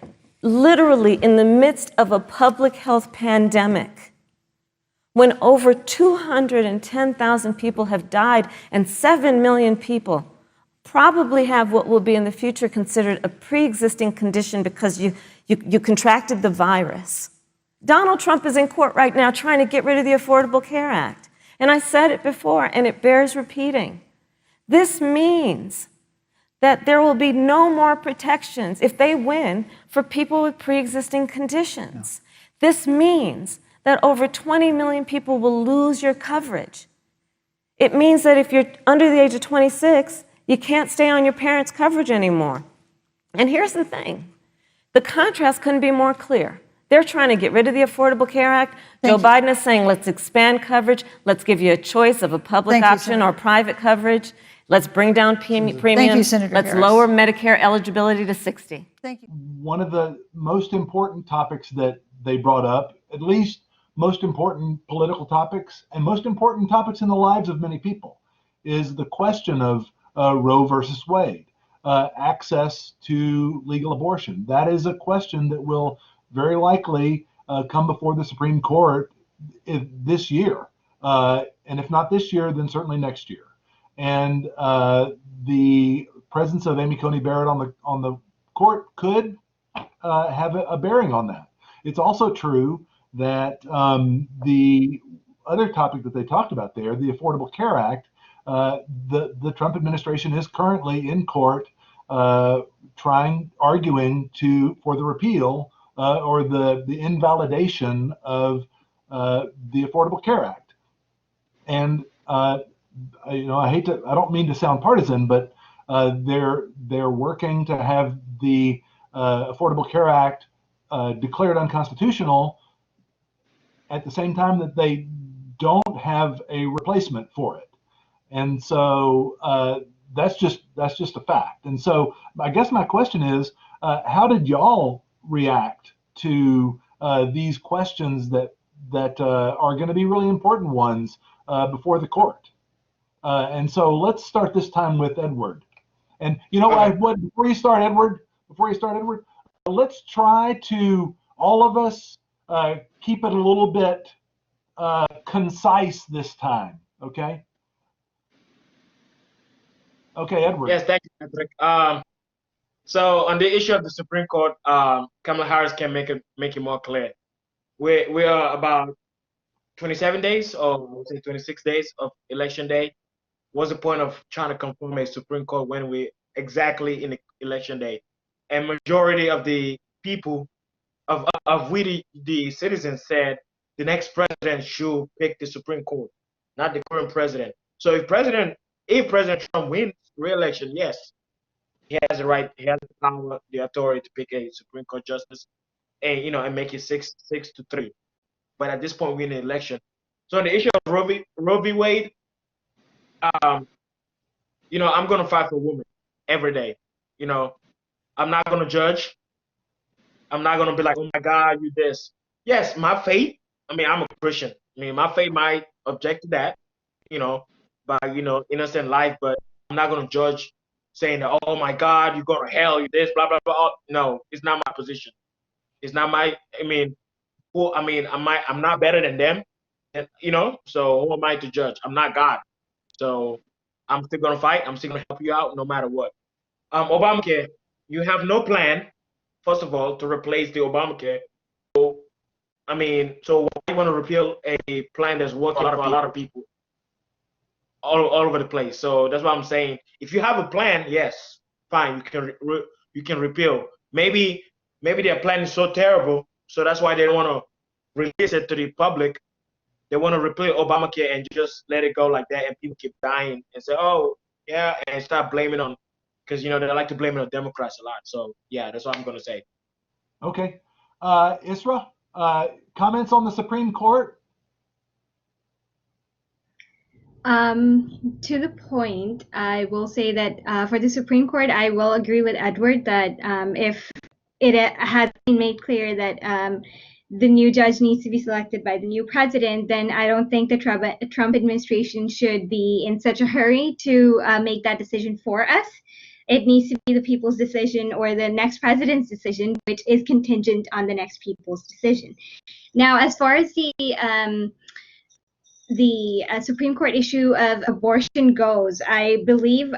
Speaker 9: literally in the midst of a public health pandemic, when over 210,000 people have died and 7 million people probably have what will be in the future considered a pre-existing condition because you contracted the virus. Donald Trump is in court right now trying to get rid of the Affordable Care Act. And I said it before, and it bears repeating. This means that there will be no more protections if they win for people with pre-existing conditions. No. This means that over 20 million people will lose your coverage. It means that if you're under the age of 26, you can't stay on your parents' coverage anymore. And here's the thing. The contrast couldn't be more clear. They're trying to get rid of the Affordable Care Act. Joe Biden is saying, let's expand coverage. Let's give you a choice of a public option or private coverage. Let's bring down premiums.
Speaker 8: Thank you, Senator
Speaker 9: Let's
Speaker 8: Harris.
Speaker 9: Lower Medicare eligibility to 60.
Speaker 8: Thank you.
Speaker 2: One of the most important topics that they brought up, at least most important political topics, and most important topics in the lives of many people, is the question of Roe versus Wade, access to legal abortion. That is a question that will very likely come before the Supreme Court this year. And if not this year, then certainly next year. And the presence of Amy Coney Barrett on the court could have a bearing on that. It's also true that the other topic that they talked about there, the Affordable Care Act, the Trump administration is currently in court arguing for the repeal or the invalidation of the Affordable Care Act. And I don't mean to sound partisan, but they're working to have the Affordable Care Act declared unconstitutional at the same time that they don't have a replacement for it. And so that's just a fact. And so I guess my question is, how did y'all react to these questions that are going to be really important ones before the court? And so let's start this time with Edward. And you know what? Before you start, Edward, let's try to all of us keep it a little bit concise this time. Okay. Okay, Edward.
Speaker 3: Yes, thank you, Patrick. So on the issue of the Supreme Court, Kamala Harris can make it more clear. We are about 27 days, or say 26 days of election day. What's the point of trying to confirm a Supreme Court when we exactly in the election day? And majority of the people of we the citizens said the next president should pick the Supreme Court, not the current president. So if President Trump wins re-election, yes, he has the right, he has the power, the authority to pick a Supreme Court justice, and and make it 6-3. But at this point, we're in an election. So on the issue of Roe v. Wade, I'm gonna fight for women every day. I'm not gonna judge. I'm not gonna be like, oh my God, you this. Yes, my faith. I'm a Christian. My faith might object to that, by innocent life, but I'm not gonna judge, saying that, oh my God, you're going to hell, you this, blah blah blah. No, it's not my position. It's not my. I'm not better than them, and So who am I to judge? I'm not God. So I'm still gonna fight. I'm still gonna help you out no matter what. Obamacare, you have no plan, first of all, to replace the Obamacare. So why do you want to repeal a plan that's working for a lot of people all over the place? So that's what I'm saying. If you have a plan, yes, fine, you can repeal. Maybe their plan is so terrible, so that's why they don't want to release it to the public. They want to repeal Obamacare and just let it go like that, and people keep dying and say, oh yeah, and start blaming on, because they like to blame it on Democrats a lot. So yeah, that's what I'm gonna say.
Speaker 2: Okay, Isra, comments on the Supreme Court?
Speaker 4: To the point, I will say that for the Supreme Court, I will agree with Edward that if it had been made clear that the new judge needs to be selected by the new president, then I don't think the Trump administration should be in such a hurry to make that decision for us. It needs to be the people's decision, or the next president's decision, which is contingent on the next people's decision. Now, as far as the Supreme Court issue of abortion goes, I believe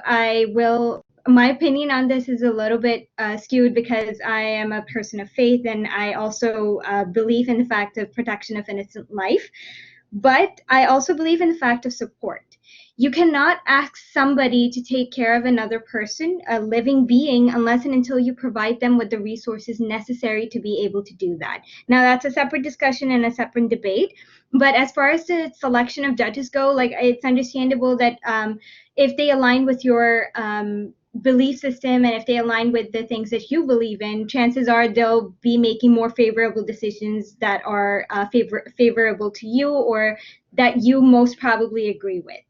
Speaker 4: my opinion on this is a little bit skewed, because I am a person of faith, and I also believe in the fact of protection of innocent life. But I also believe in the fact of support. You cannot ask somebody to take care of another person, a living being, unless and until you provide them with the resources necessary to be able to do that. Now, that's a separate discussion and a separate debate. But as far as the selection of judges go, it's understandable that if they align with your belief system, and if they align with the things that you believe in, chances are they'll be making more favorable decisions that are favorable to you, or that you most probably agree with.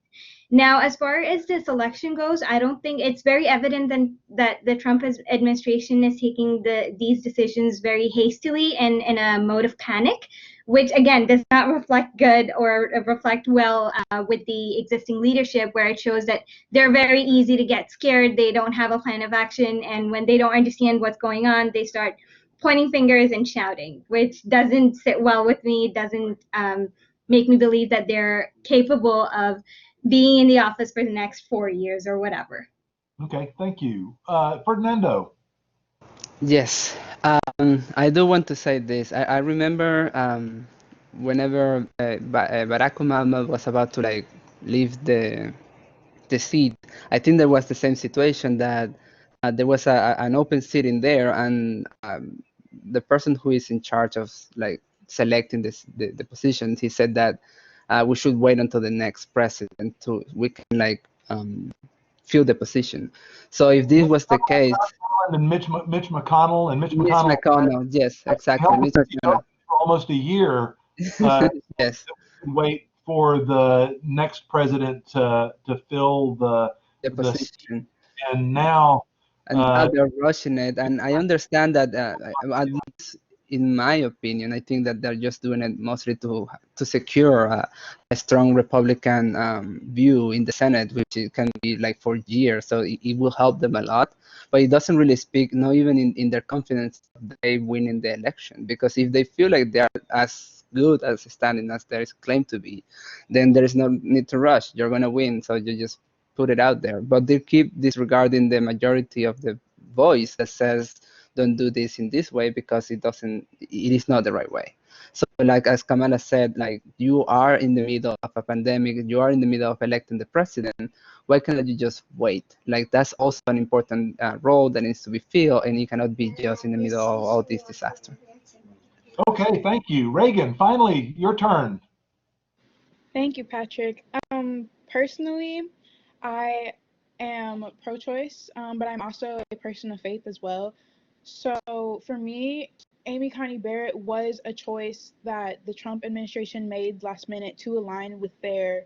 Speaker 4: Now, as far as this election goes, I don't think it's very evident that the Trump administration is taking these decisions very hastily and in a mode of panic, which again does not reflect good or reflect well with the existing leadership, where it shows that they're very easy to get scared. They don't have a plan of action, and when they don't understand what's going on, they start pointing fingers and shouting, which doesn't sit well with me. It doesn't make me believe that they're capable of being in the office for the next 4 years or whatever.
Speaker 2: Okay, thank you. Ferdinando.
Speaker 5: Yes, I do want to say this. I remember whenever Barack Obama was about to leave the seat, I think there was the same situation, that there was an open seat in there, and the person who is in charge of like selecting the positions, he said that we should wait until the next president to we can like fill the position. So if this was the case,
Speaker 2: and Mitch McConnell and Mitch
Speaker 5: Mitch McConnell, yes, exactly,
Speaker 2: held
Speaker 5: Mitch
Speaker 2: it
Speaker 5: McConnell.
Speaker 2: for almost a year.
Speaker 5: Yes.
Speaker 2: Wait for the next president to fill the
Speaker 5: position.
Speaker 2: And now,
Speaker 5: and now they're rushing it, and I understand that. At least in my opinion, I think that they're just doing it mostly to secure a strong Republican view in the Senate, which it can be like for years. So it will help them a lot, but it doesn't really speak, not even in their confidence they win in the election. Because if they feel like they are as good as standing as there is claimed to be, then there is no need to rush. You're gonna win, so you just put it out there. But they keep disregarding the majority of the voice that says don't do this in this way because it is not the right way. So like as Kamala said, like you are in the middle of a pandemic, you are in the middle of electing the president, why cannot you just wait? Like that's also an important role that needs to be filled, and it cannot be just in the middle of all this disaster.
Speaker 2: Okay, thank you. Reagan, finally, your turn.
Speaker 6: Thank you, Patrick. Personally, I am pro-choice, but I'm also a person of faith as well. So for me, Amy Coney Barrett was a choice that the Trump administration made last minute to align with their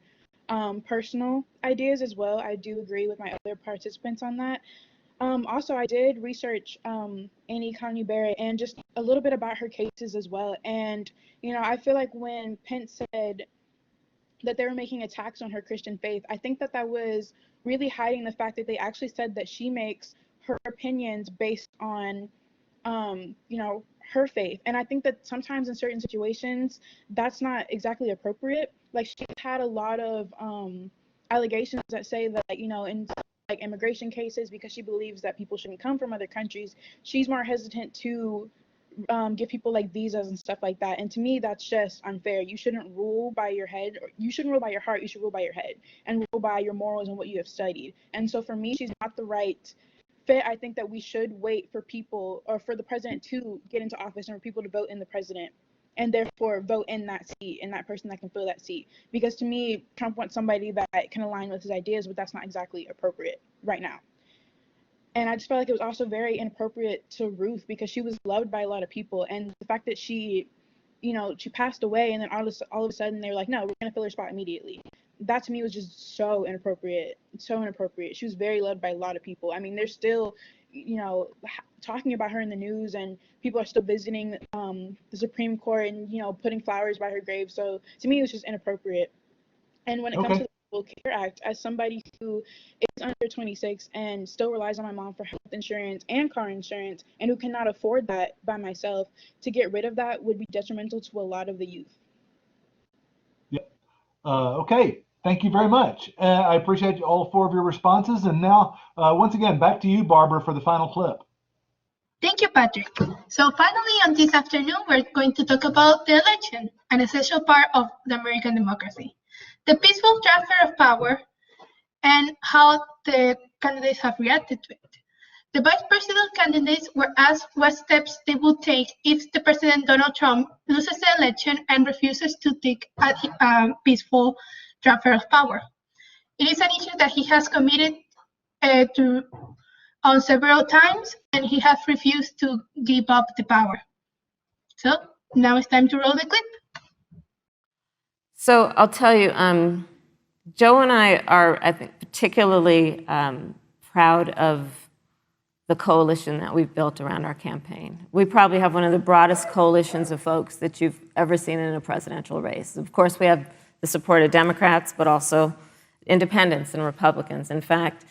Speaker 6: personal ideas as well. I do agree with my other participants on that. Also, I did research Amy Coney Barrett and just a little bit about her cases as well. And, you know, I feel like when Pence said that they were making attacks on her Christian faith, I think that was really hiding the fact that they actually said that she makes her opinions based on, you know, her faith. And I think that sometimes in certain situations, that's not exactly appropriate. Like she's had a lot of allegations that say that, you know, in like immigration cases, because she believes that people shouldn't come from other countries, she's more hesitant to give people like visas and stuff like that. And to me, that's just unfair. You shouldn't rule by your head, or you shouldn't rule by your heart, you should rule by your head and rule by your morals and what you have studied. And so for me, she's not the right fit. I think that we should wait for people, or for the president to get into office and for people to vote in the president, and therefore vote in that seat and that person that can fill that seat. Because to me, Trump wants somebody that can align with his ideas, but that's not exactly appropriate right now. And I just felt like it was also very inappropriate to Ruth, because she was loved by a lot of people. And the fact that she, you know, she passed away and then all of a sudden they were like, no, we're going to fill her spot immediately. That to me was just so inappropriate, so inappropriate. She was very loved by a lot of people. I mean, they're still, you know, talking about her in the news, and people are still visiting the Supreme Court and, you know, putting flowers by her grave. So to me, it was just inappropriate. And when it comes to the Affordable Care Act, as somebody who is under 26 and still relies on my mom for health insurance and car insurance, and who cannot afford that by myself, to get rid of that would be detrimental to a lot of the youth.
Speaker 2: Yep. Okay. Thank you very much. I appreciate all four of your responses. And now, once again, back to you, Barbara, for the final clip.
Speaker 1: Thank you, Patrick. So finally, on this afternoon, we're going to talk about the election, an essential part of the American democracy, the peaceful transfer of power, and how the candidates have reacted to it. The vice presidential candidates were asked what steps they would take if the President Donald Trump loses the election and refuses to take a peaceful transfer of power. It is an issue that he has committed to on several times, and he has refused to give up the power. So now it's time to roll the clip.
Speaker 9: So I'll tell you, Joe and I are, I think, particularly proud of the coalition that we've built around our campaign. We probably have one of the broadest coalitions of folks that you've ever seen in a presidential race. Of course, we have the support of Democrats, but also independents and Republicans. In fact,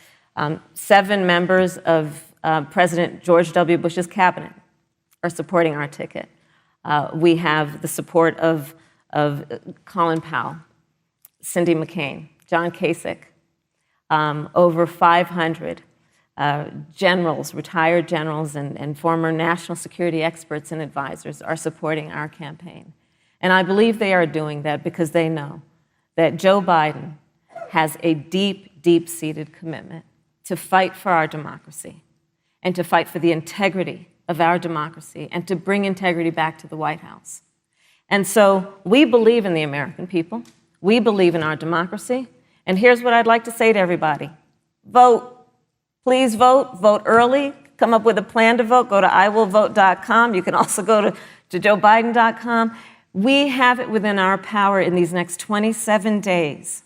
Speaker 9: 7 members of President George W. Bush's cabinet are supporting our ticket. We have the support of Colin Powell, Cindy McCain, John Kasich, over 500 generals, retired generals, and former national security experts and advisors are supporting our campaign. And I believe they are doing that because they know that Joe Biden has a deep, deep-seated commitment to fight for our democracy and to fight for the integrity of our democracy and to bring integrity back to the White House. And so we believe in the American people. We believe in our democracy. And here's what I'd like to say to everybody. Vote. Please vote. Vote early. Come up with a plan to vote. Go to iwillvote.com. You can also go to joebiden.com. We have it within our power in these next 27 days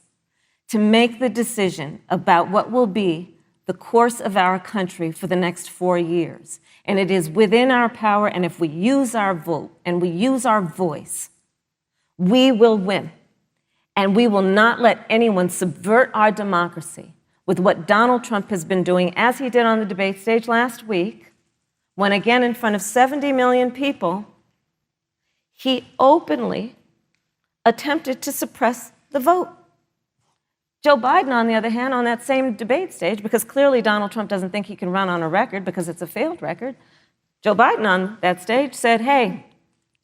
Speaker 9: to make the decision about what will be the course of our country for the next 4 years. And it is within our power, and if we use our vote and we use our voice, we will win. And we will not let anyone subvert our democracy with what Donald Trump has been doing, as he did on the debate stage last week, when again in front of 70 million people, he openly attempted to suppress the vote. Joe Biden, on the other hand, on that same debate stage, because clearly Donald Trump doesn't think he can run on a record because it's a failed record, Joe Biden on that stage said, hey,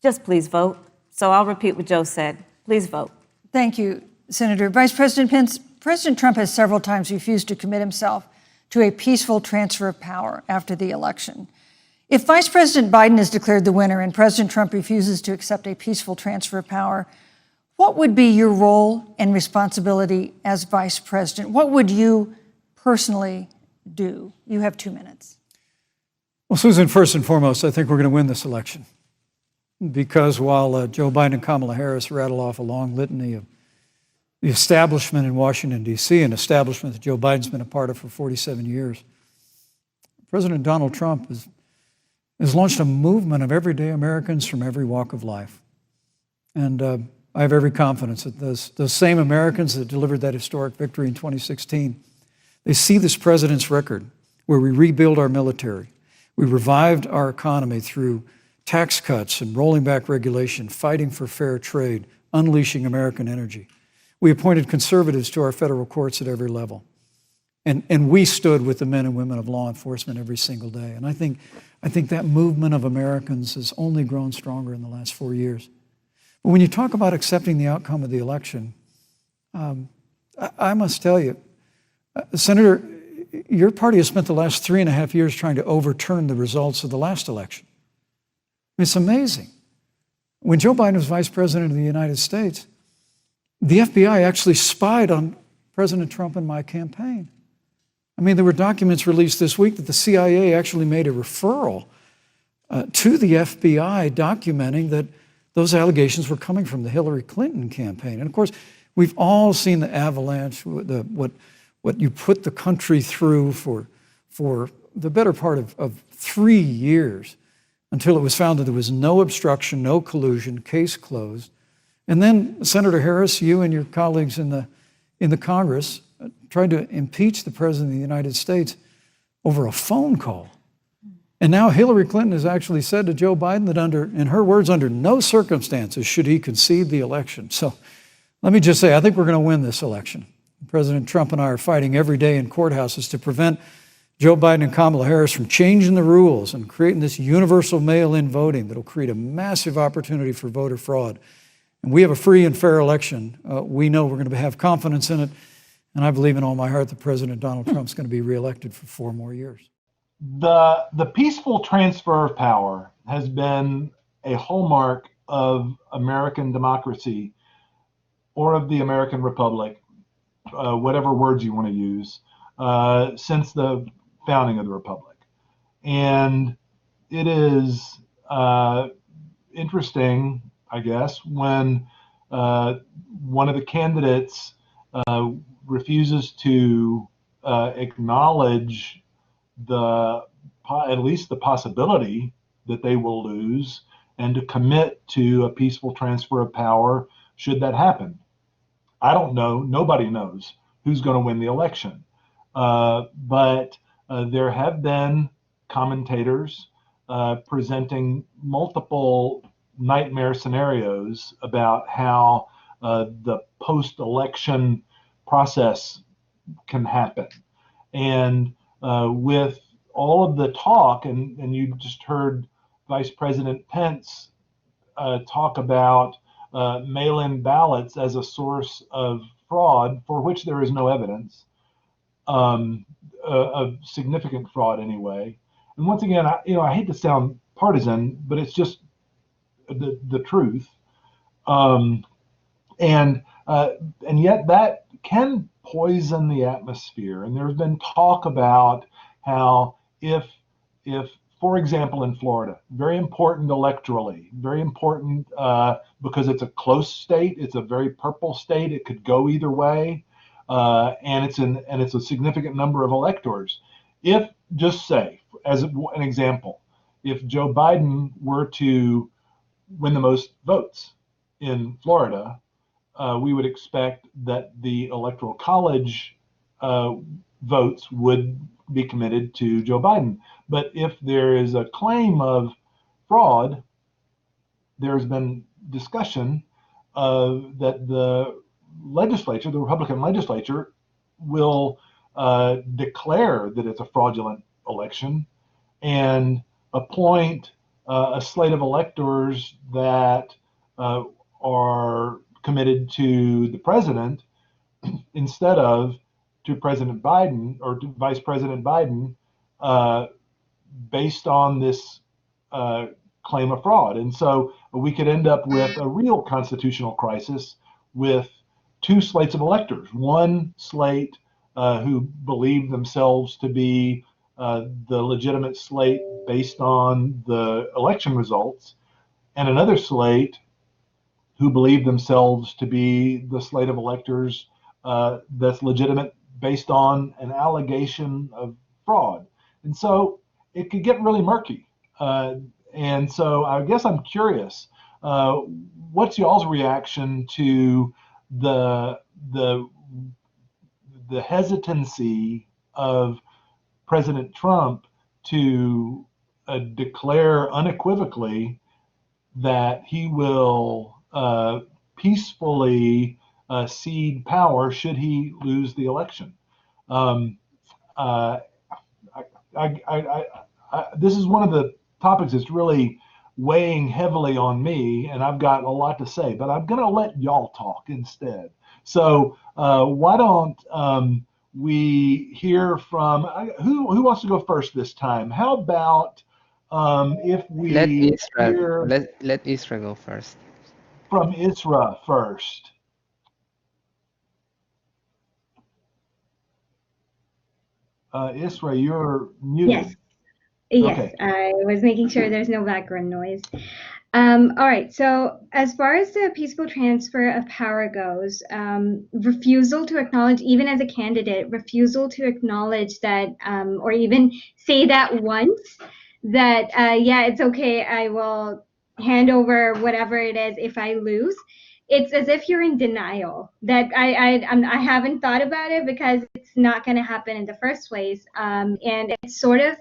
Speaker 9: just please vote. So I'll repeat what Joe said. Please vote.
Speaker 8: Thank you, Senator. Vice President Pence, President Trump has several times refused to commit himself to a peaceful transfer of power after the election. If Vice President Biden is declared the winner and President Trump refuses to accept a peaceful transfer of power, what would be your role and responsibility as vice president? What would you personally do? You have 2 minutes.
Speaker 7: Well, Susan, first and foremost, I think we're going to win this election. Because while Joe Biden and Kamala Harris rattle off a long litany of the establishment in Washington, D.C., an establishment that Joe Biden's been a part of for 47 years, President Donald Trump has launched a movement of everyday Americans from every walk of life. And I have every confidence that those same Americans that delivered that historic victory in 2016, they see this president's record where we rebuild our military, we revived our economy through tax cuts and rolling back regulation, fighting for fair trade, unleashing American energy. We appointed conservatives to our federal courts at every level. And we stood with the men and women of law enforcement every single day. And I think that movement of Americans has only grown stronger in the last 4 years. But when you talk about accepting the outcome of the election, I must tell you, Senator, your party has spent the last 3.5 years trying to overturn the results of the last election. It's amazing. When Joe Biden was vice president of the United States, the FBI actually spied on President Trump and my campaign. I mean, there were documents released this week that the CIA actually made a referral to the FBI documenting that those allegations were coming from the Hillary Clinton campaign. And of course, we've all seen the avalanche, what you put the country through for the better part of 3 years until it was found that there was no obstruction, no collusion, case closed. And then, Senator Harris, you and your colleagues in the Congress tried to impeach the President of the United States over a phone call. And now Hillary Clinton has actually said to Joe Biden that in her words, under no circumstances should he concede the election. So let me just say, I think we're going to win this election. President Trump and I are fighting every day in courthouses to prevent Joe Biden and Kamala Harris from changing the rules and creating this universal mail-in voting that will create a massive opportunity for voter fraud. And we have a free and fair election. We know we're going to have confidence in it. And I believe in all my heart that President Donald Trump's going to be reelected for 4 more years.
Speaker 2: The peaceful transfer of power has been a hallmark of American democracy or of the American Republic, whatever words you want to use, since the founding of the Republic. And it is interesting, I guess, when one of the candidates refuses to acknowledge at least the possibility that they will lose and to commit to a peaceful transfer of power should that happen. I don't know. Nobody knows who's going to win the election. But there have been commentators presenting multiple nightmare scenarios about how the post-election process can happen. And with all of the talk, and you just heard Vice President Pence talk about mail-in ballots as a source of fraud, for which there is no evidence, of significant fraud anyway. and once again, I hate to sound partisan, but it's just the truth. Um, and yet that can poison the atmosphere. And there's been talk about how if for example, in Florida, very important electorally, very important because it's a close state, it's a very purple state, it could go either way, and it's a significant number of electors. If, just say, as an example, if Joe Biden were to win the most votes in Florida, we would expect that the Electoral College votes would be committed to Joe Biden. But if there is a claim of fraud, there's been discussion that the legislature, the Republican legislature, will declare that it's a fraudulent election and appoint a slate of electors that are committed to the president instead of to President Biden or to Vice President Biden based on this claim of fraud. And so we could end up with a real constitutional crisis with two slates of electors. One slate who believe themselves to be the legitimate slate based on the election results, and another slate who believe themselves to be the slate of electors that's legitimate based on an allegation of fraud. And so it could get really murky. And so I guess I'm curious, what's y'all's reaction to the hesitancy of President Trump to declare unequivocally that he will peacefully cede power should he lose the election? This is one of the topics that's really weighing heavily on me, and I've got a lot to say, but I'm going to let y'all talk instead. So why don't we hear from who wants to go first this time? How about if we
Speaker 5: Let Isra
Speaker 2: hear
Speaker 5: let Isra go first.
Speaker 2: from Isra first? Isra, you're muted.
Speaker 4: Yes. Yes,
Speaker 2: Okay.
Speaker 4: I was making sure there's no background noise. All right, so as far as the peaceful transfer of power goes, refusal to acknowledge, even as a candidate, refusal to acknowledge that, or even say that once, that, yeah, it's okay, I will hand over whatever it is if I lose. It's as if you're in denial that I haven't thought about it because it's not going to happen in the first place. And it's sort of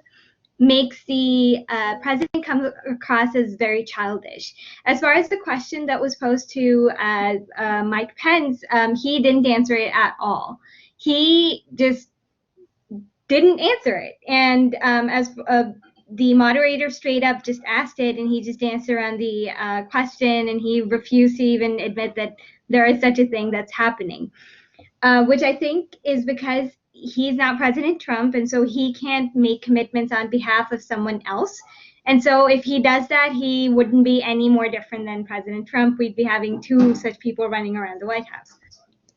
Speaker 4: makes the president come across as very childish. As far as the question that was posed to Mike Pence, he didn't answer it at all. He just didn't answer it. And as the moderator straight up just asked it, and he just danced around the question, and he refused to even admit that there is such a thing that's happening, which I think is because he's not President Trump, and so he can't make commitments on behalf of someone else. And so if he does that, he wouldn't be any more different than President Trump. We'd be having two such people running around the White House.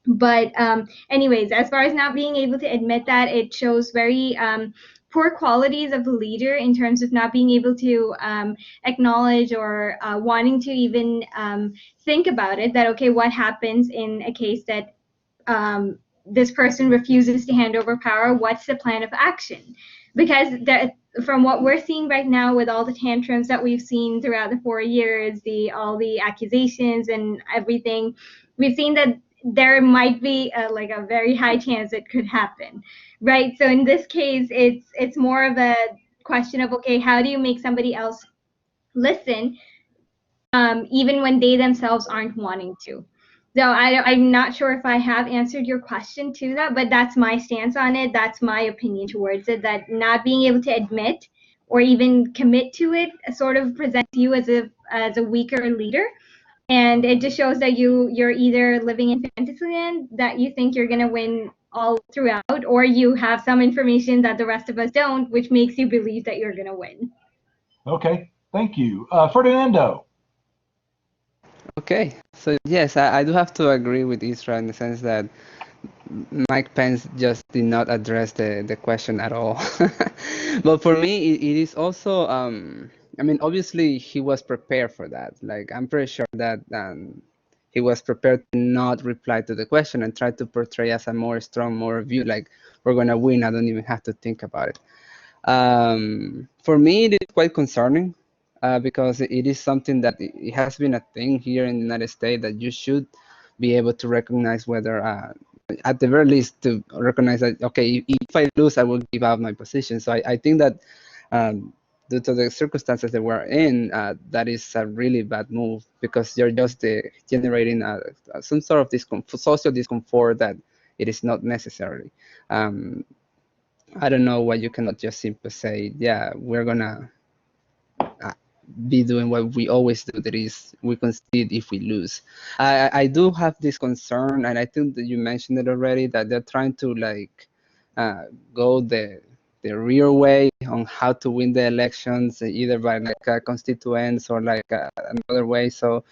Speaker 4: But anyways, as far as not being able to admit that, it shows very poor qualities of a leader in terms of not being able to acknowledge or wanting to even think about it, that, okay, what happens in a case that this person refuses to hand over power? What's the plan of action? Because from what we're seeing right now, with all the tantrums that we've seen throughout the 4 years, all the accusations and everything, we've seen that there might be like a very high chance it could happen, right? So in this case, it's more of a question of, okay, how do you make somebody else listen, even when they themselves aren't wanting to? So I'm not sure if I have answered your question to that, but that's my stance on it. That's my opinion towards it, that not being able to admit or even commit to it sort of presents you as a weaker leader. And it just shows that you're either living in fantasyland, that you think you're going to win all throughout, or you have some information that the rest of us don't, which makes you believe that you're going to win.
Speaker 2: Okay, thank you. Ferdinando.
Speaker 5: Okay, so yes, I do have to agree with Israel in the sense that Mike Pence just did not address the question at all. But for me, it is also, I mean, obviously he was prepared for that. Like, I'm pretty sure that he was prepared to not reply to the question and try to portray as a more strong, more view, like, we're going to win. I don't even have to think about it. For me, it is quite concerning because it is something that it has been a thing here in the United States that you should be able to recognize whether, at the very least, to recognize that, okay, if I lose, I will give up my position. So I think that due to the circumstances that we're in, that is a really bad move because you're just generating some sort of social discomfort that it is not necessary. I don't know why you cannot just simply say, yeah, we're gonna be doing what we always do. That is, we concede if we lose. I do have this concern, and I think that you mentioned it already, that they're trying to like go the real way on how to win the elections, either by like constituents or like another way. So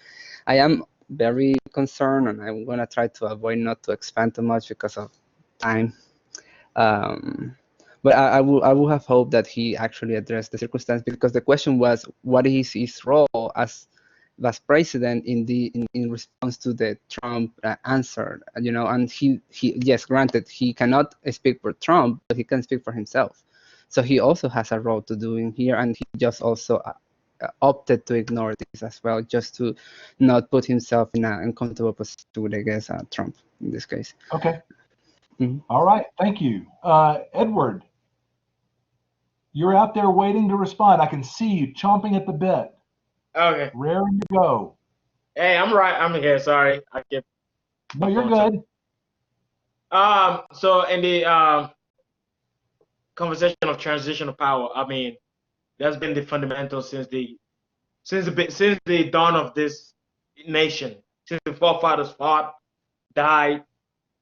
Speaker 5: I am very concerned, and I'm gonna try to avoid not to expand too much because of time. Um, but I would have hoped that he actually addressed the circumstance because the question was, what is his role as president in response to the Trump answer, you know? And he yes, granted, he cannot speak for Trump, but he can speak for himself. So he also has a role to do in here, and he just also opted to ignore this as well, just to not put himself in an uncomfortable position with, I guess, Trump in this case.
Speaker 2: Okay.
Speaker 5: Mhm.
Speaker 2: All right. Thank you. Edward, you're out there waiting to respond. I can see you chomping at the bit.
Speaker 3: Okay.
Speaker 2: Raring to go.
Speaker 3: Hey, I'm right. I'm here. Sorry, I kept.
Speaker 2: No, you're good.
Speaker 3: So in the conversation of transition of power, I mean, that's been the fundamental since the dawn of this nation, since the forefathers fought, died,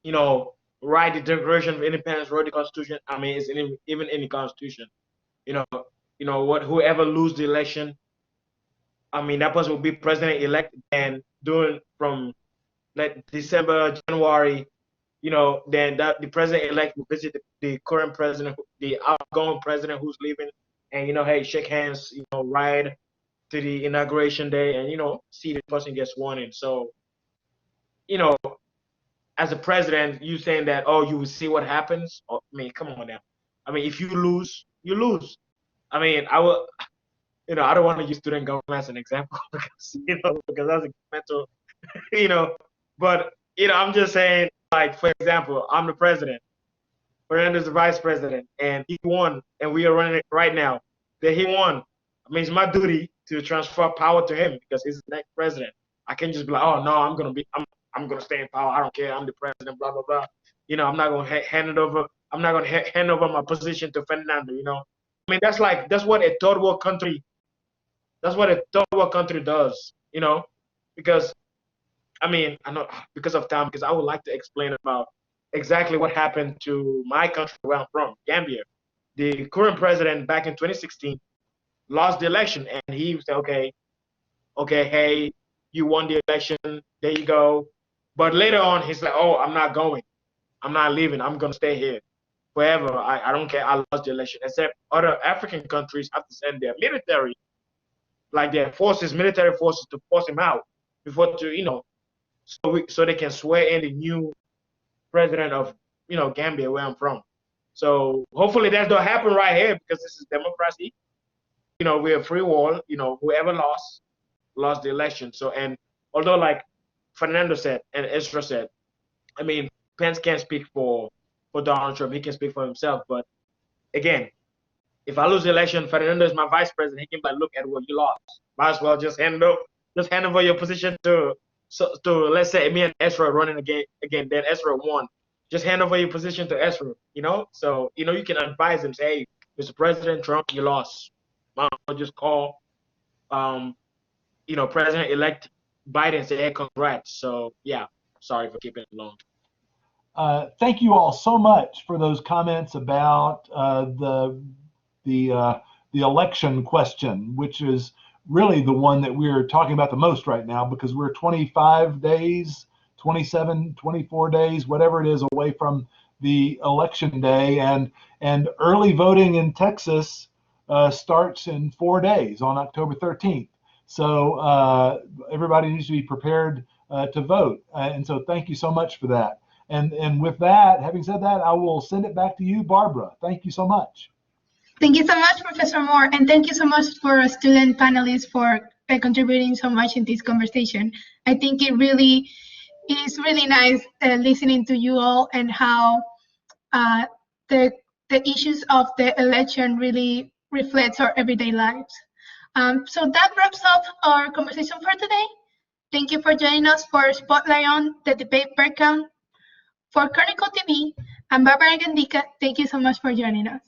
Speaker 3: you know, write the Declaration of Independence, wrote the Constitution. I mean, it's even in the Constitution. You know, what? Whoever lose the election, I mean, that person will be president elect, and doing from like December, January, then that the president elect will visit the current president, the outgoing president who's leaving, and hey, shake hands, ride to the inauguration day, and see the person get sworn in. So, you know, as a president, you saying that, oh, you will see what happens. Oh, I mean, come on now. I mean, if you lose, you lose. I mean, I will. I don't want to use student government as an example because that's a mental, but I'm just saying, like, for example, I'm the president, Fernando's the vice president, and he won, and we are running it right now. That he won. I mean, it's my duty to transfer power to him because he's the next president. I can't just be like, oh no, I'm gonna stay in power. I don't care. I'm the president. Blah blah blah. I'm not gonna hand it over. I'm not gonna hand over my position to Fernando. I mean, that's what a third world country. That's what a third world country does. Because I mean, I know because of time, because I would like to explain about exactly what happened to my country where I'm from, Gambia. The current president back in 2016 lost the election, and he said, okay, hey, you won the election, there you go. But later on, he's like, oh, I'm not going. I'm not leaving. I'm going to stay here forever. I don't care. I lost the election. Except other African countries have to send their military, like their forces, military forces, to force him out before so they can swear in the new president of Gambia, where I'm from. So hopefully that don't happen right here because this is democracy. We're a free world. Whoever lost the election. So, and although, like Fernando said and Ezra said, I mean, Pence can't speak for Donald Trump. He can speak for himself. But again, if I lose the election, Fernando is my vice president. He can be like, look at what you lost. Might as well just hand over your position to let's say me and Ezra running again. Then Ezra won. Just hand over your position to Ezra. So you can advise him, say, hey, Mr. President Trump, you lost. I'll just call President-elect Biden and say, hey, congrats. So yeah, sorry for keeping it long.
Speaker 2: Thank you all so much for those comments about the election question, which is really the one that we're talking about the most right now, because we're 25 days, 27, 24 days, whatever it is, away from the election day, and early voting in Texas starts in 4 days on October 13th. So everybody needs to be prepared to vote, and so thank you so much for that. And with that, having said that, I will send it back to you, Barbara. Thank you so much.
Speaker 1: Thank you so much, Professor Moore, and thank you so much for our student panelists for contributing so much in this conversation. I think it is really nice listening to you all and how the issues of the election really reflects our everyday lives. So that wraps up our conversation for today. Thank you for joining us for Spotlight on the Debate Breakdown. For Chronicle TV, I'm Barbara Gandica. Thank you so much for joining us.